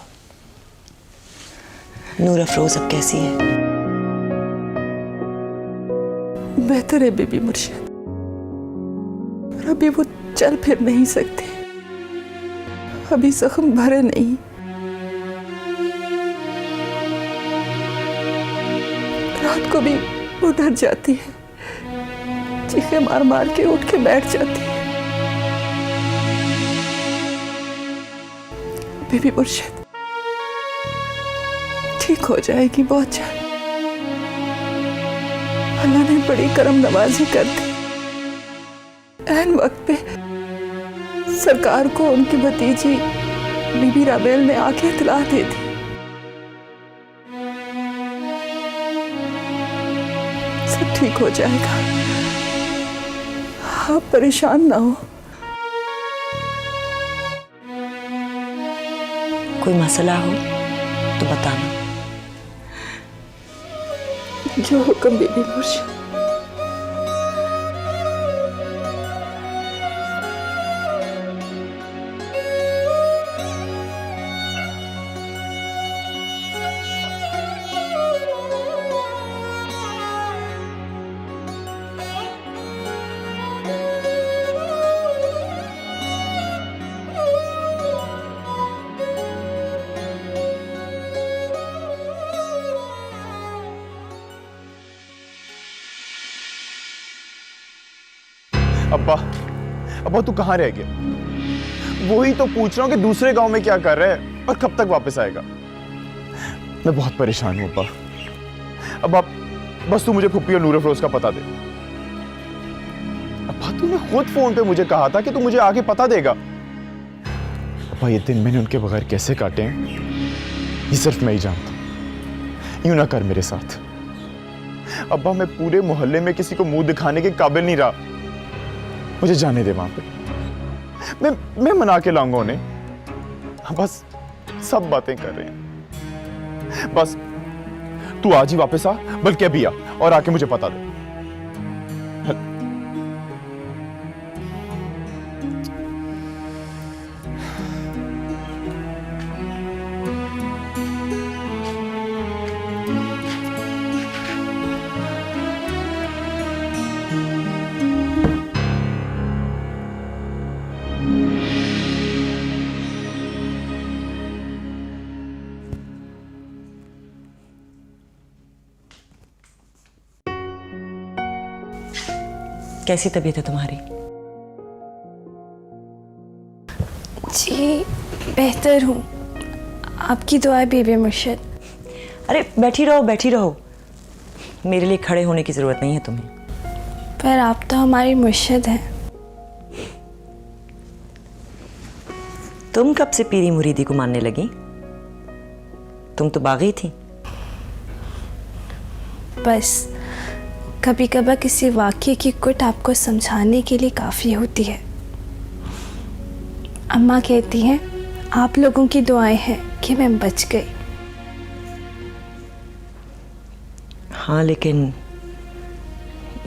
नूर अफरोज अब कैसी है? बेहतर है बीबी मुर्शिद, पर अभी वो चल फिर नहीं सकती, अभी जख्म भरे नहीं। रात को भी वो डर जाती है, चीखें मार मार के उठ के बैठ जाती है। बीबी मुर्शिद ठीक हो जाएगी बहुत जल्द। अल्लाह ने बड़ी करम नवाजी कर दी। ऐन वक्त पे सरकार को उनकी भतीजी बीबी राबेल ने आके इत्तला दे दी। सब ठीक हो जाएगा, आप परेशान ना हो। कोई मसला हो तो बताना। जो हुक्म बीबी मुर्शिद। अब्बा तू कहाँ रह गया? वही तो पूछ रहा हूँ कि दूसरे गांव में क्या कर रहा है और कब तक वापस आएगा? मैं बहुत परेशान हूँ अब्बा। अब आप बस तू मुझे फुप्पी और नूर अफरोज का पता दे। अब्बा तूने खुद फोन पे मुझे कहा था कि तू मुझे आगे पता देगा। अब्बा ये दिन मैंने उनके बगैर कैसे काटे हैं ये सिर्फ मैं ही जानता हूँ। यूं ना कर मेरे साथ अब्बा, मैं पूरे मोहल्ले में किसी को मुंह दिखाने के काबिल नहीं रहा। मुझे जाने दे वहां पे, मैं मना के लाऊंगा उन्हें। बस सब बातें कर रहे हैं। बस तू आज ही वापस आ, बल्कि अभी आ और आके मुझे पता दे। कैसी तबीयत है तुम्हारी? जी बेहतर हूँ, आपकी दुआ बीबी मुर्शिद। अरे बैठी रहो बैठी रहो, मेरे लिए खड़े होने की जरूरत नहीं है तुम्हें। पर आप तो हमारी मुर्शिद हैं। तुम कब से पीरी मुरीदी को मानने लगी? तुम तो बागी थी। बस कभी कभार किसी वाक्य की कुट आपको समझाने के लिए काफ़ी होती है। अम्मा कहती हैं आप लोगों की दुआएं हैं कि मैं बच गई। हाँ लेकिन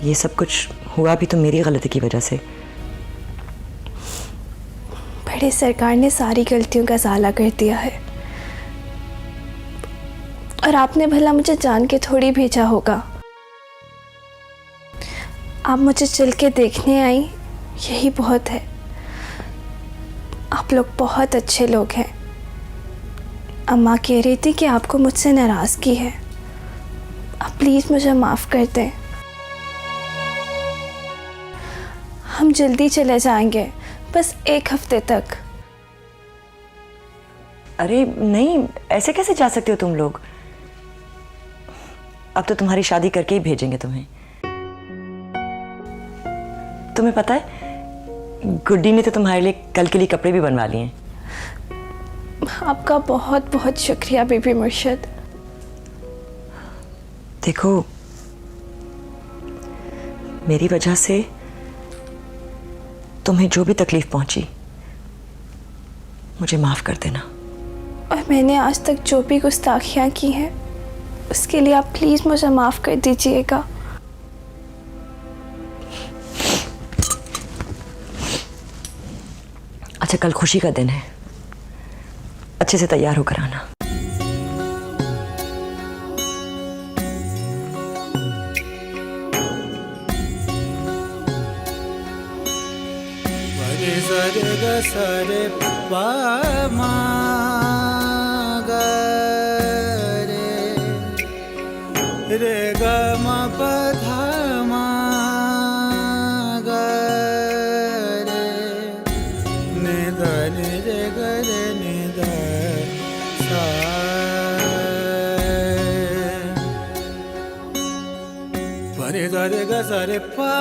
ये सब कुछ हुआ भी तो मेरी गलती की वजह से। बड़े सरकार ने सारी गलतियों का साला कर दिया है, और आपने भला मुझे जान के थोड़ी भेजा होगा। आप मुझे चल के देखने आई, यही बहुत है। आप लोग बहुत अच्छे लोग हैं। अम्मा कह रही थी कि आपको मुझसे नाराज़गी है। आप प्लीज़ मुझे माफ़ कर दें। हम जल्दी चले जाएंगे, बस 1 हफ्ते तक। अरे नहीं, ऐसे कैसे जा सकते हो तुम लोग? अब तो तुम्हारी शादी करके ही भेजेंगे तुम्हें। तुम्हें पता है गुड्डी ने तो तुम्हारे लिए कल के लिए कपड़े भी बनवा लिए हैं। आपका बहुत बहुत शुक्रिया बीबी मुर्शिद। देखो मेरी वजह से तुम्हें जो भी तकलीफ पहुंची मुझे माफ कर देना। और मैंने आज तक जो भी गुस्ताखियां की हैं उसके लिए आप प्लीज़ मुझे माफ़ कर दीजिएगा। अच्छा कल खुशी का दिन है, अच्छे से तैयार होकर आना। सरे पा मा गा रे ग म प ध मा गा रे नि ध नि रे ग रे नि ध सा प रे ग रे ग स रे पा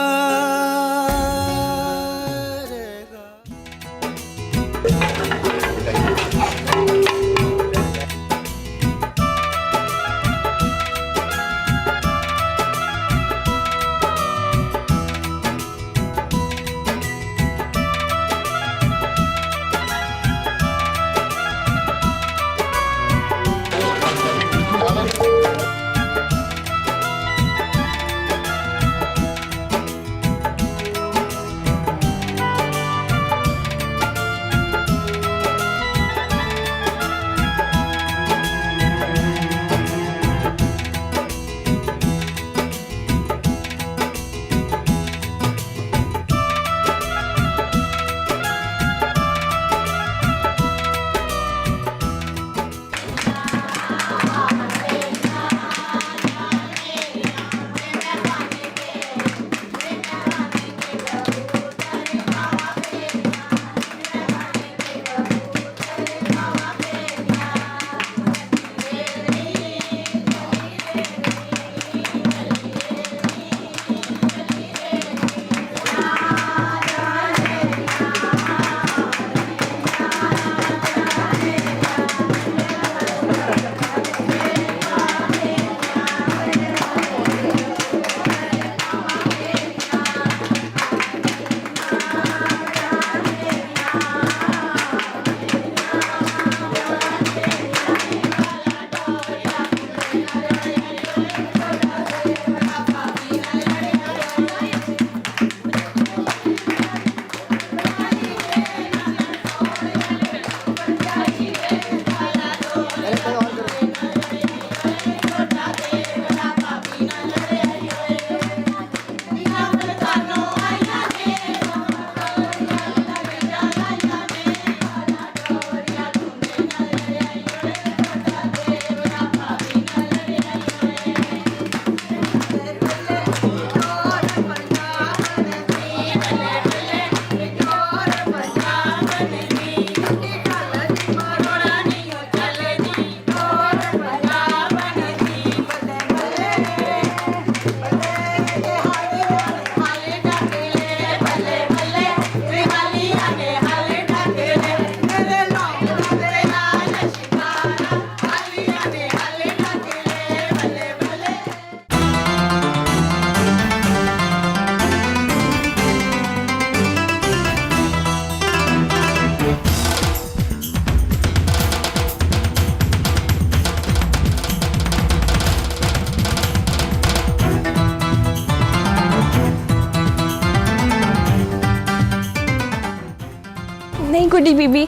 गुड्डी बीबी,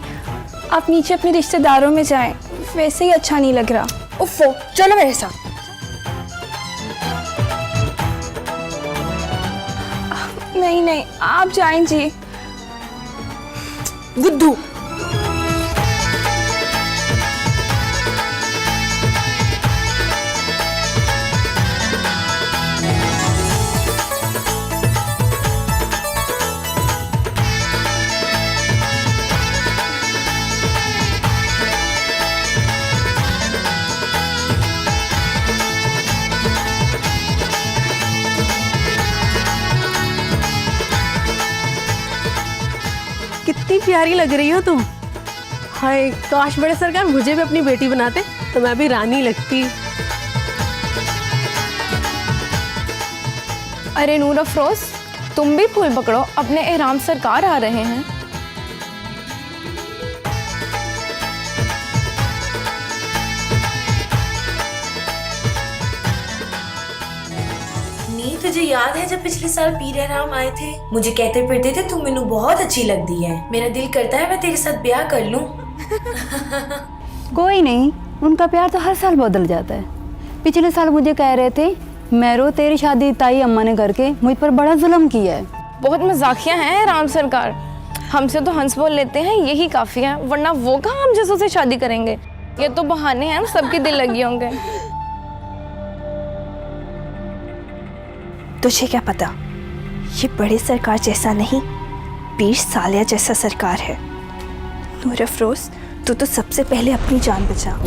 आप नीचे अपने रिश्तेदारों में जाएं, वैसे ही अच्छा नहीं लग रहा। उफ़ो, चलो मेरे साथ। नहीं नहीं, आप जाएं जी। बुद्धू, कितनी प्यारी लग रही हो तुम। हाय, काश बड़े सरकार मुझे भी अपनी बेटी बनाते तो मैं भी रानी लगती। अरे नूर अफरोज, तुम भी फूल पकड़ो, अपने एहराम सरकार आ रहे हैं। नी, तुझे याद है जब पिछले साल पीर एहराम आए थे, मुझे कहते फिरते थे तुम मैनू बहुत अच्छी लगती है, मेरा दिल करता है मैं तेरे साथ ब्याह कर लूं। कोई नहीं, उनका प्यार तो हर साल बदल जाता है। पिछले साल मुझे कह रहे थे मैरो तेरी शादी ताई अम्मा ने करके मुझ पर बड़ा जुल्म किया है। बहुत मजाकिया हैं राम सरकार, हमसे तो हंस बोल लेते हैं, यही काफी है, वरना वो कहाँ हम जैसों से शादी करेंगे। ये तो बहाने हैं, सबके दिल लगी होंगे। तुझे क्या पता, ये बड़े सरकार जैसा नहीं, पीर सालिया जैसा सरकार है। नूर अफरोज, तू तो सबसे पहले अपनी जान बचा।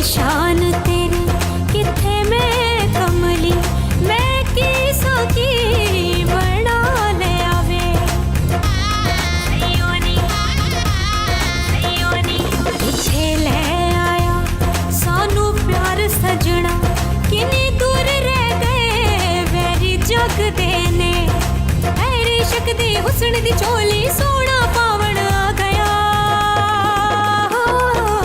शान तेरी किथे मैं कमली, मैं कि हुस्न दी चोली सोना पावण आ गया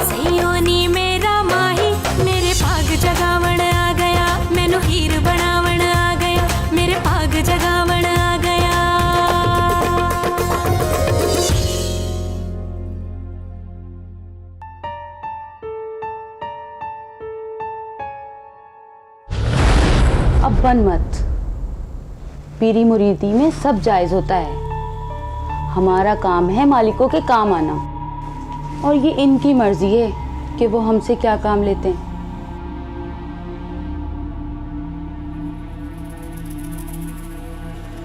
सैयो नी मेरा माही मेरे भाग जगावण आ गया मैनू हीर बनावण आ गया मेरे भाग जगावण आ गया। अब बन मत, पीरी मुरीदी में सब जायज होता है। हमारा काम है मालिकों के काम आना और ये इनकी मर्जी है कि वो हमसे क्या काम लेते हैं।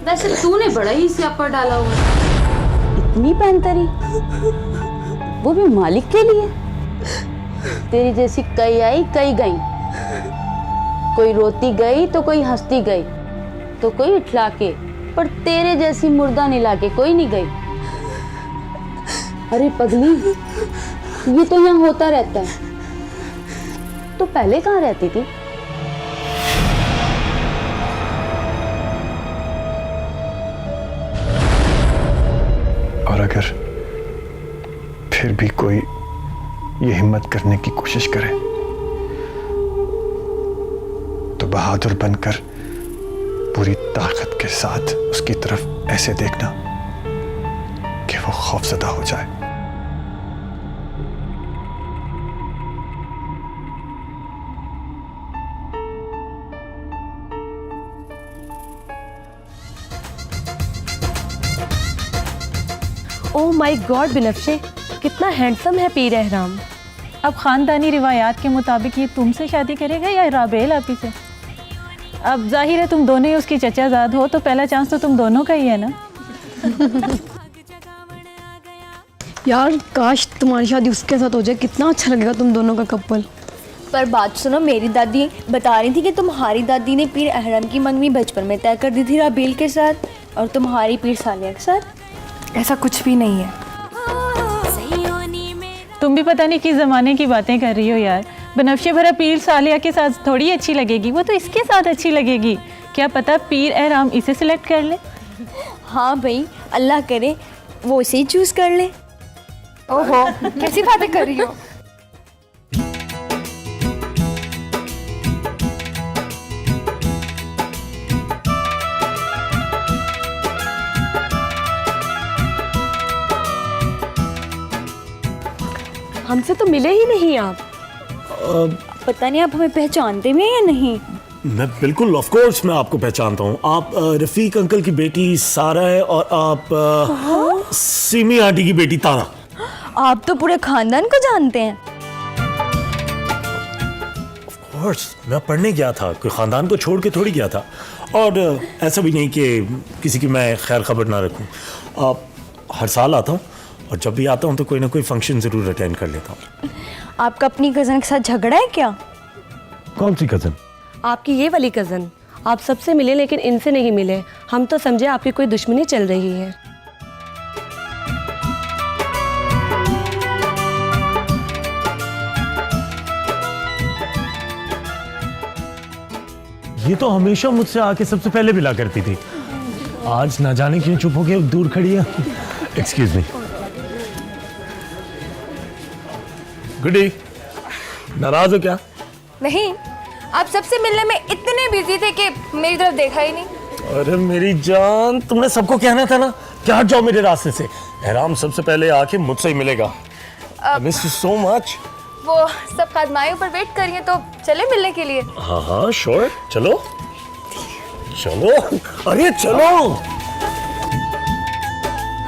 वैसे तूने बड़ा ही स्यापा डाला हुआ, इतनी पैंतरी, वो भी मालिक के लिए। तेरी जैसी कई आई कई गई, कोई रोती गई तो कोई हंसती गई तो कोई उठला के, पर तेरे जैसी मुर्दा निला के कोई नहीं गई। अरे पगली, ये तो यहाँ होता रहता है, तो पहले कहाँ रहती थी? और अगर फिर भी कोई ये हिम्मत करने की कोशिश करे तो बहादुर बनकर पूरी ताकत के साथ उसकी तरफ ऐसे देखना कि वो खौफजदा हो जाए। ओह माय गॉड बिनफ्शे, कितना हैंडसम है पीर एहराम। अब खानदानी रिवायात के मुताबिक ये तुमसे शादी करेगा या राबेल आपी से? अब जाहिर है तुम दोनों ही उसकी चचाजाद हो, तो पहला चांस तो तुम दोनों का ही है ना। यार काश तुम्हारी शादी उसके साथ हो जाए, कितना अच्छा लगेगा तुम दोनों का कपल। पर बात सुनो, मेरी दादी बता रही थी कि तुम्हारी दादी ने पीर अहरम की मंगनी बचपन में तय कर दी थी राबेल के साथ और तुम्हारी पीर सालिया के साथ। ऐसा कुछ भी नहीं है। तुम भी पता नहीं किस ज़माने की बातें कर रही हो यार। बनफ्शे भरा पीर सालिया के साथ थोड़ी अच्छी लगेगी, वो तो इसके साथ अच्छी लगेगी। क्या पता पीर एहराम इसे सिलेक्ट कर ले। हाँ भाई, अल्लाह करे वो इसे ही चूज कर ले। ओहो, कैसी बातें कर रही हो? हमसे तो मिले ही नहीं आप। पता नहीं आप हमें पहचानते भी हैं या नहीं। मैं बिल्कुल, ऑफ कोर्स मैं आपको पहचानता हूँ। आप रफीक अंकल की बेटी सारा है और आप सिमी आंटी की बेटी तारा। आप तो पूरे खानदान को जानते हैं। ऑफ कोर्स, मैं पढ़ने गया था, कोई खानदान को छोड़ के थोड़ी गया था। और ऐसा भी नहीं कि किसी की मैं खैर खबर ना रखूँ। हर साल आता हूँ और जब भी आता हूँ तो कोई ना कोई फंक्शन ज़रूर अटेंड कर लेता हूँ। आपका अपनी कज़न के साथ झगड़ा है क्या? कौन सी कज़न? आपकी ये वाली कज़न। आप सबसे मिले लेकिन इनसे नहीं मिले। हम तो समझे आपकी कोई दुश्मनी चल रही है। ये तो हमेशा मुझसे आके सबसे पहले मिला करती थी। आज ना जाने क्यों चुप हो के दूर खड़ी है। Excuse me. Good day. नाराज हो क्या? नहीं, आप सबसे मिलने में इतने बिजी थे कि मेरी तरफ देखा ही नहीं। अरे मेरी जान, तुमने सबको कहना था ना कि हट जाओ मेरे रास्ते से। एहराम सबसे पहले आके मुझसे ही मिलेगा। Miss you so much. वो सब खादमायों पर वेट करिए, तो चले मिलने के लिए। हाँ हाँ श्योर, चलो चलो। अरे चलो।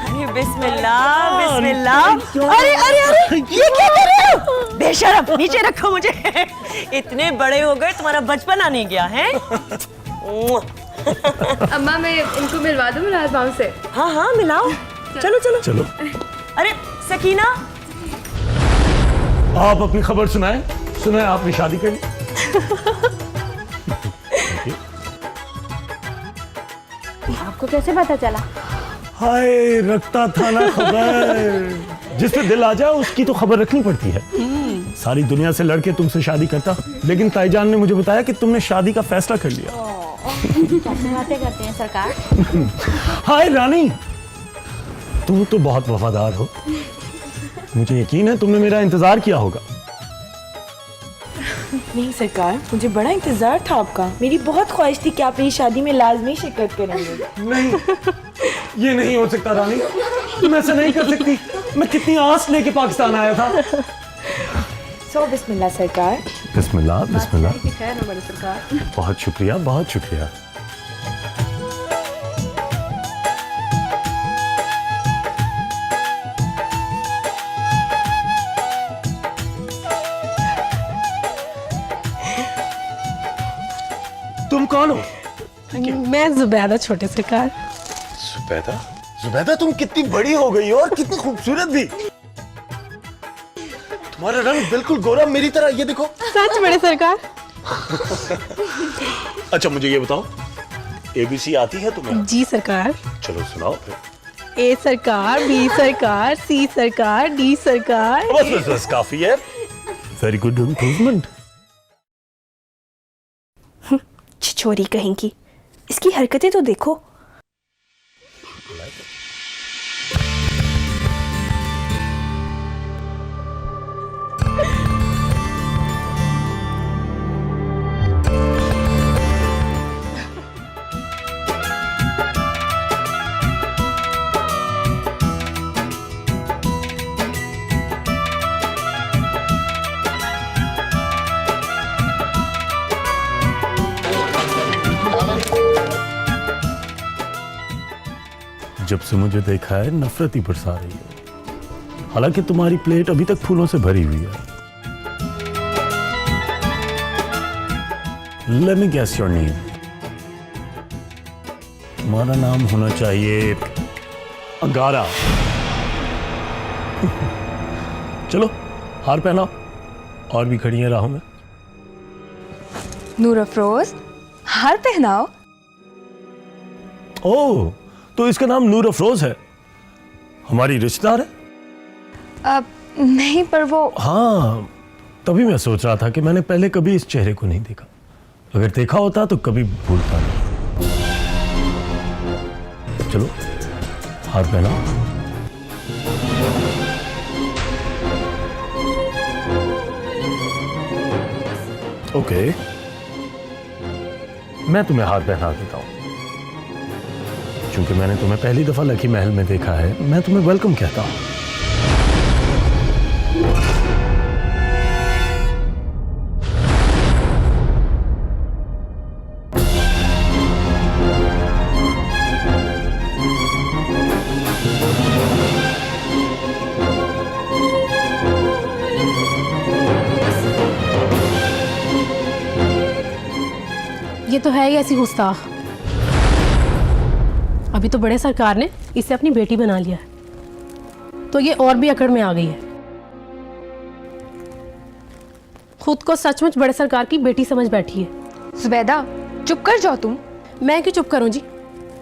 अरे बिस्मिल्लाह बिस्मिल्लाह। अरे अरे अरे, ये क्या कर रहे हो? बेशरम, नीचे रखो मुझे। इतने बड़े हो गए, तुम्हारा बचपन आने गया है। अम्मा, मैं इनको मिलवा दूं मुराद बाबू से? हाँ हाँ मिलाओ। चलो चलो चलो। अरे सकीना, आप अपनी खबर सुनाएं। सुनाएं, आपने शादी कर ली। आपको कैसे पता चला? हाय, रखता था ना खबर। जिस पे दिल आ जाए उसकी तो खबर रखनी पड़ती है। सारी दुनिया से लड़के तुमसे शादी करता, लेकिन ताईजान ने मुझे बताया कि तुमने शादी का फैसला कर लिया। कैसे बातें करते हैं सरकार। हाय रानी, तुम तो बहुत वफादार हो। मुझे यकीन है तुमने मेरा इंतजार किया होगा। नहीं सरकार, मुझे बड़ा इंतजार था आपका। मेरी बहुत ख्वाहिश थी कि आप मेरी शादी में लाजमी शिरकत करेंगे। नहीं, ये नहीं हो सकता रानी, तुम ऐसा नहीं कर सकती। मैं कितनी आस लेके पाकिस्तान आया था। सो बिस्मिल्लाह सरकार। बिस्मिल्लाह बिस्मिल्लाह। खैर न बड़ी सरकार। बहुत शुक्रिया, बहुत शुक्रिया। तुम कौन हो? मैं जुबैदा छोटे सरकार। जुबैदा? जुबैदा तुम कितनी बड़ी हो गई हो और कितनी खूबसूरत भी। तुम्हारा रंग बिल्कुल गोरा मेरी तरह, ये देखो। सच बड़े सरकार। अच्छा मुझे ये बताओ, ABC आती है तुम्हें? जी सरकार। चलो सुनाओ फिर। A सरकार, B सरकार, C सरकार, D सरकार। बस काफी है। Very good improvement. छिछोरी कहेंगी, इसकी हरकतें तो देखो। जब से मुझे देखा है नफरत ही बरसा रही है। हालांकि तुम्हारी प्लेट अभी तक फूलों से भरी हुई है। Let me guess your name. तुम्हारा नाम होना चाहिए अंगारा। चलो हार पहनाओ, और भी खड़ी हैं राहों में। नूर अफरोज, हार पहनाओ। ओह, तो इसका नाम नूर अफरोज है। हमारी रिश्तेदार है? नहीं, पर वो। हाँ, तभी मैं सोच रहा था कि मैंने पहले कभी इस चेहरे को नहीं देखा। अगर देखा होता तो कभी भूलता नहीं। चलो हार पहनाओ। ओके, मैं तुम्हें हार पहना देता हूं। क्योंकि मैंने तुम्हें पहली दफा लकी महल में देखा है, मैं तुम्हें वेलकम कहता हूं। ये तो है ही ऐसी गुस्ताख। अभी तो बड़े सरकार ने इसे अपनी बेटी बना लिया है, तो ये और भी अकड़ में आ गई है। खुद को सचमुच बड़े सरकार की बेटी समझ बैठी है। जुबैदा, चुप कर जाओ तुम। मैं क्यों चुप करूं जी?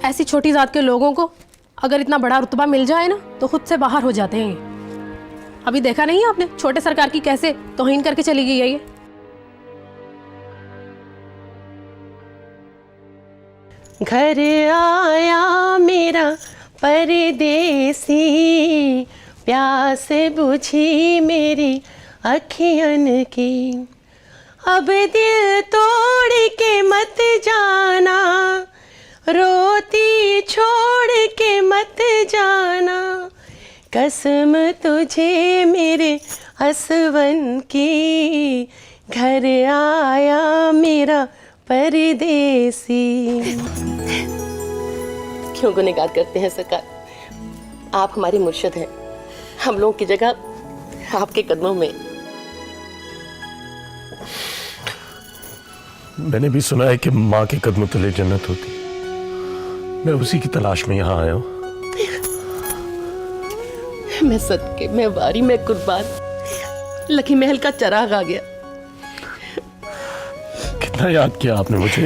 ऐसी छोटी जात के लोगों को अगर इतना बड़ा रुतबा मिल जाए ना, तो खुद से बाहर हो जाते हैं। अभी देखा नहीं है आपने छोटे सरकार की कैसे तौहीन करके चली गई है ये। घर आया मेरा परदेसी, प्यास बुझी मेरी अखियन की। अब दिल तोड़ के मत जाना, रोती छोड़ के मत जाना। कसम तुझे मेरे असवन की, घर आया मेरा परदेसी। क्यों गुनहगार करते हैं सरकार? आप हमारे मुर्शिद हैं। हम लोगों की जगह आपके कदमों में। मैंने भी सुना है कि माँ के कदमों तले जन्नत होती। मैं उसी की तलाश में यहाँ आया हूँ। मैं सदके, मैं वारी, मैं कुर्बान। लकी महल का चराग आ गया। कितना याद किया आपने मुझे।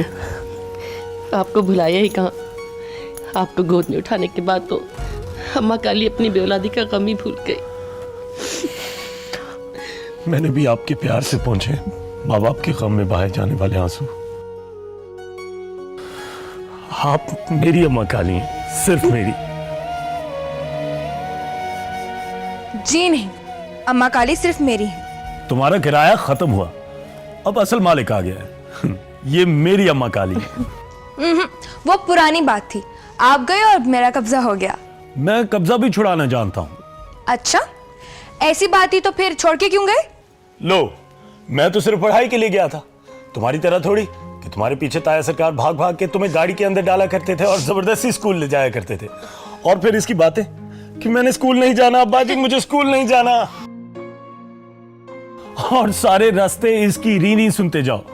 आपको भुलाया ही कहाँ। आपको गोद में उठाने के बाद तो अम्मा काली अपनी बेऔलादी का गम ही भूल गई। मैंने भी आपके प्यार से पहुंचे माँ बाप के गम में बहाए जाने वाले आंसू। आप मेरी अम्मा काली हैं, सिर्फ मेरी। जी नहीं, अम्मा काली सिर्फ मेरी है। तुम्हारा किराया खत्म हुआ, अब असल मालिक आ गया है। ये मेरी अम्मा काली है। वो पुरानी बात थी, आप गए और मेरा कब्जा हो गया। मैं कब्जा भी छुड़ाना जानता हूँ। अच्छा, ऐसी बात ही तो फिर छोड़ के क्यों गए? लो, मैं तो सिर्फ पढ़ाई के लिए गया था, तुम्हारी तरह थोड़ी कि तुम्हारे पीछे ताया सरकार भाग भाग के तुम्हें गाड़ी के अंदर डाला करते थे और जबरदस्ती स्कूल ले जाया करते थे। और फिर इसकी बातें कि मैंने स्कूल नहीं जाना, अब्बाजी मुझे स्कूल नहीं जाना, और सारे रास्ते इसकी री सुनते जाओ।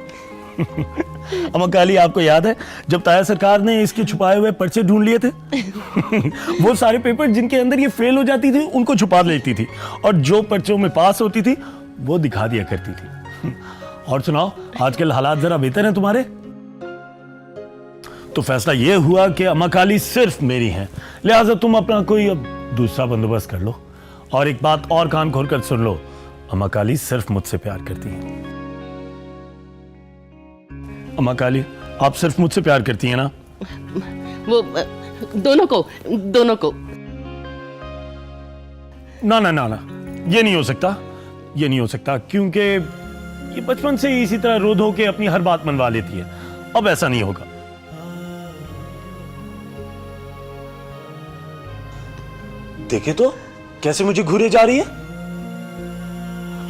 अम्मा काली, आपको याद है जब ताया सरकार ने इसके छुपाए हुए पर्चे ढूंढ लिए थे? वो सारे पेपर जिनके अंदर ये फेल हो जाती थी उनको छुपा लेती थी, और जो पर्चों में पास होती थी वो दिखा दिया करती थी। और सुनाओ, आजकल हालात जरा बेहतर हैं तुम्हारे? तो फैसला ये हुआ कि अम्मा काली सिर्फ मेरी हैं, लिहाजा तुम अपना कोई अब दूसरा बंदोबस्त कर लो। और एक बात और कान खोल कर सुन लो, अम्मा काली सिर्फ मुझसे प्यार करती हैं। अम्मा काली, आप सिर्फ मुझसे प्यार करती हैं ना? वो दोनों को। ना ना ना ना, ये नहीं हो सकता, ये नहीं हो सकता, क्योंकि ये बचपन से ही इसी तरह रो धो के अपनी हर बात मनवा लेती है। अब ऐसा नहीं होगा। देखे तो कैसे मुझे घूरे जा रही है।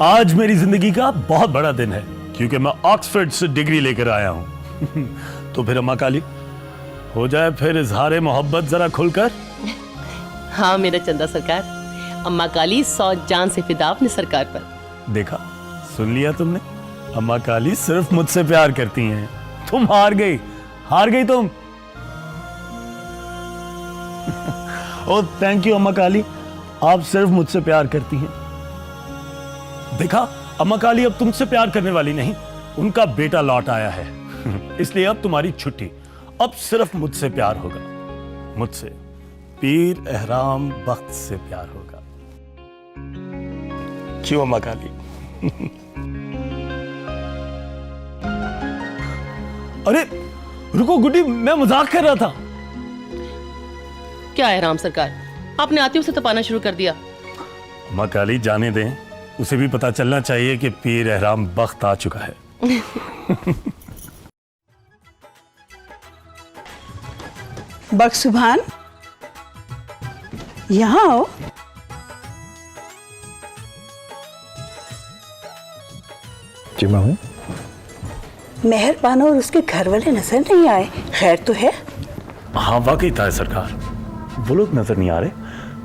आज मेरी जिंदगी का बहुत बड़ा दिन है, क्योंकि मैं ऑक्सफोर्ड से डिग्री लेकर आया हूं। तो फिर अम्मा काली, हो जाए फिर इजहार मोहब्बत जरा खुलकर। हाँ मेरा चंदा सरकार, अम्मा काली 100 जान से फिदा अपने सरकार पर। देखा, सुन लिया तुमने, अम्मा काली सिर्फ मुझसे प्यार करती हैं। तुम हार गई तुम। ओह थैंक यू अम्मा काली, आप सिर्फ मुझसे प्यार करती हैं। देखा, अम्मा काली अब तुमसे प्यार करने वाली नहीं, उनका बेटा लौट आया है। इसलिए अब तुम्हारी छुट्टी, अब सिर्फ मुझसे प्यार होगा, मुझसे पीर एहराम बख्त से प्यार होगा। क्यों अम्मा काली? अरे रुको गुड्डी, मैं मजाक कर रहा था। क्या है राम सरकार, आपने आते उसे तपाना शुरू कर दिया। अम्मा काली जाने दें, उसे भी पता चलना चाहिए कि पीर एहराम बख्त आ चुका है। बख्श सुभान, यहाँ आओ। जी मैं हूँ। मेहरबान और उसके घर वाले नजर नहीं आए, खैर तो है? हाँ वाकई था सरकार, वो लोग नजर नहीं आ रहे।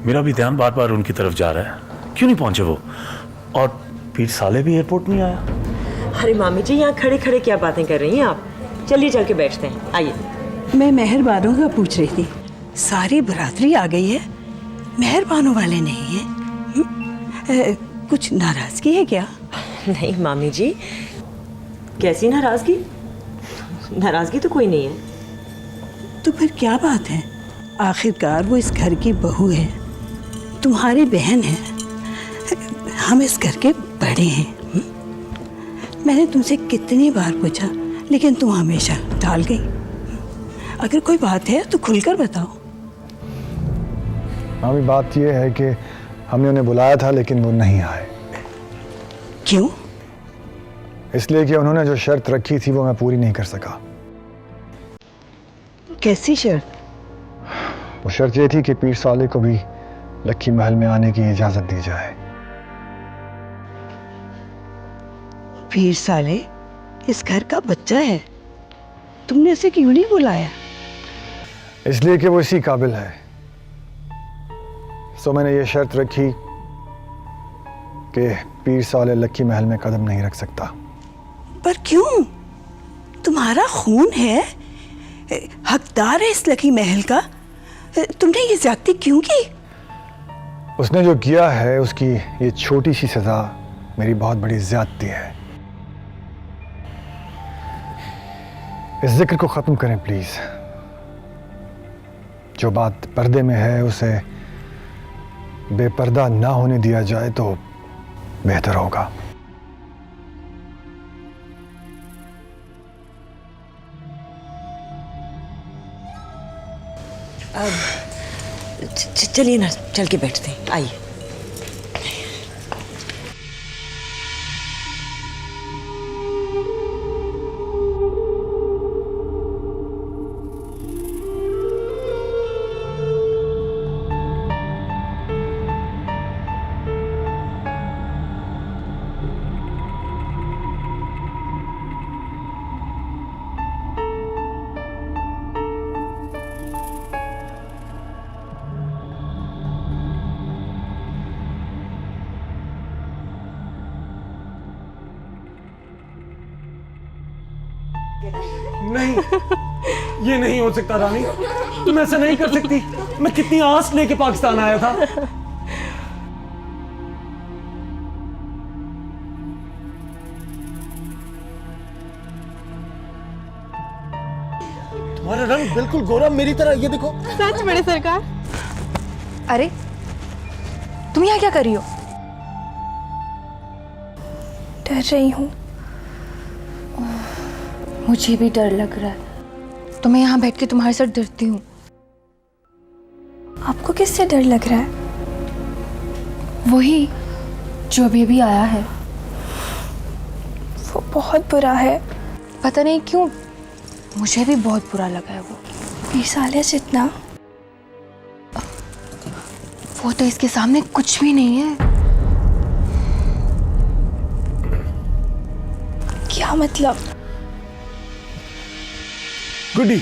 मेरा भी ध्यान बार बार उनकी तरफ जा रहा है, क्यों नहीं पहुंचे वो? और पीर साले भी एयरपोर्ट नहीं आया। अरे मामी जी, यहाँ खड़े खड़े क्या बातें कर रही हैं आप? चलिए चल के बैठते हैं, आइए। मैं मेहरबानों का पूछ रही थी, सारी बरादरी आ गई है, मेहरबानों वाले नहीं है। कुछ नाराजगी है क्या? नहीं मामी जी, कैसी नाराजगी? नाराजगी तो कोई नहीं है। तो फिर क्या बात है? आखिरकार वो इस घर की बहू है, तुम्हारी बहन है, हम इस घर के बड़े हैं। मैंने तुमसे कितनी बार पूछा, लेकिन तुम हमेशा टाल गई। अगर कोई बात है तो खुलकर बताओ। मामी, बात यह है कि हमने उन्हें बुलाया था लेकिन वो नहीं आए। क्यों? इसलिए कि उन्होंने जो शर्त रखी थी वो मैं पूरी नहीं कर सका। कैसी शर्त? वो शर्त ये थी कि पीर साले को भी लक्की महल में आने की इजाजत दी जाए। पीर साले इस घर का बच्चा है, तुमने उसे क्यों नहीं बुलाया? इसलिए कि वो इसी काबिल है। सो मैंने ये शर्त रखी कि पीर साले लक्की महल में कदम नहीं रख सकता। पर क्यों? तुम्हारा खून है, हकदार है इस लकी महल का, तुमने ये ज्यादती क्यों की? उसने जो किया है उसकी ये छोटी सी सजा मेरी बहुत बड़ी ज्यादती है। इस जिक्र को खत्म करें प्लीज। जो बात पर्दे में है उसे बेपर्दा ना होने दिया जाए तो बेहतर होगा। चलिए ना, चल के बैठते हैं, आइए। नहीं, ये नहीं हो सकता रानी, तुम ऐसा नहीं कर सकती। मैं कितनी आस लेके पाकिस्तान आया था। तुम्हारा रंग बिल्कुल गोरा मेरी तरह, ये देखो। सच बड़े सरकार। अरे तुम यहाँ क्या कर रही हो? डर रही हूँ। मुझे भी डर लग रहा है। तो मैं यहाँ बैठ के तुम्हारे साथ डरती हूँ। आपको किससे डर लग रहा है? वही जो अभी अभी आया है। वो बहुत बुरा है। पता नहीं क्यों मुझे भी बहुत बुरा लगा है। वो 20 साल जितना। वो तो इसके सामने कुछ भी नहीं है। क्या मतलब? गुड्डी,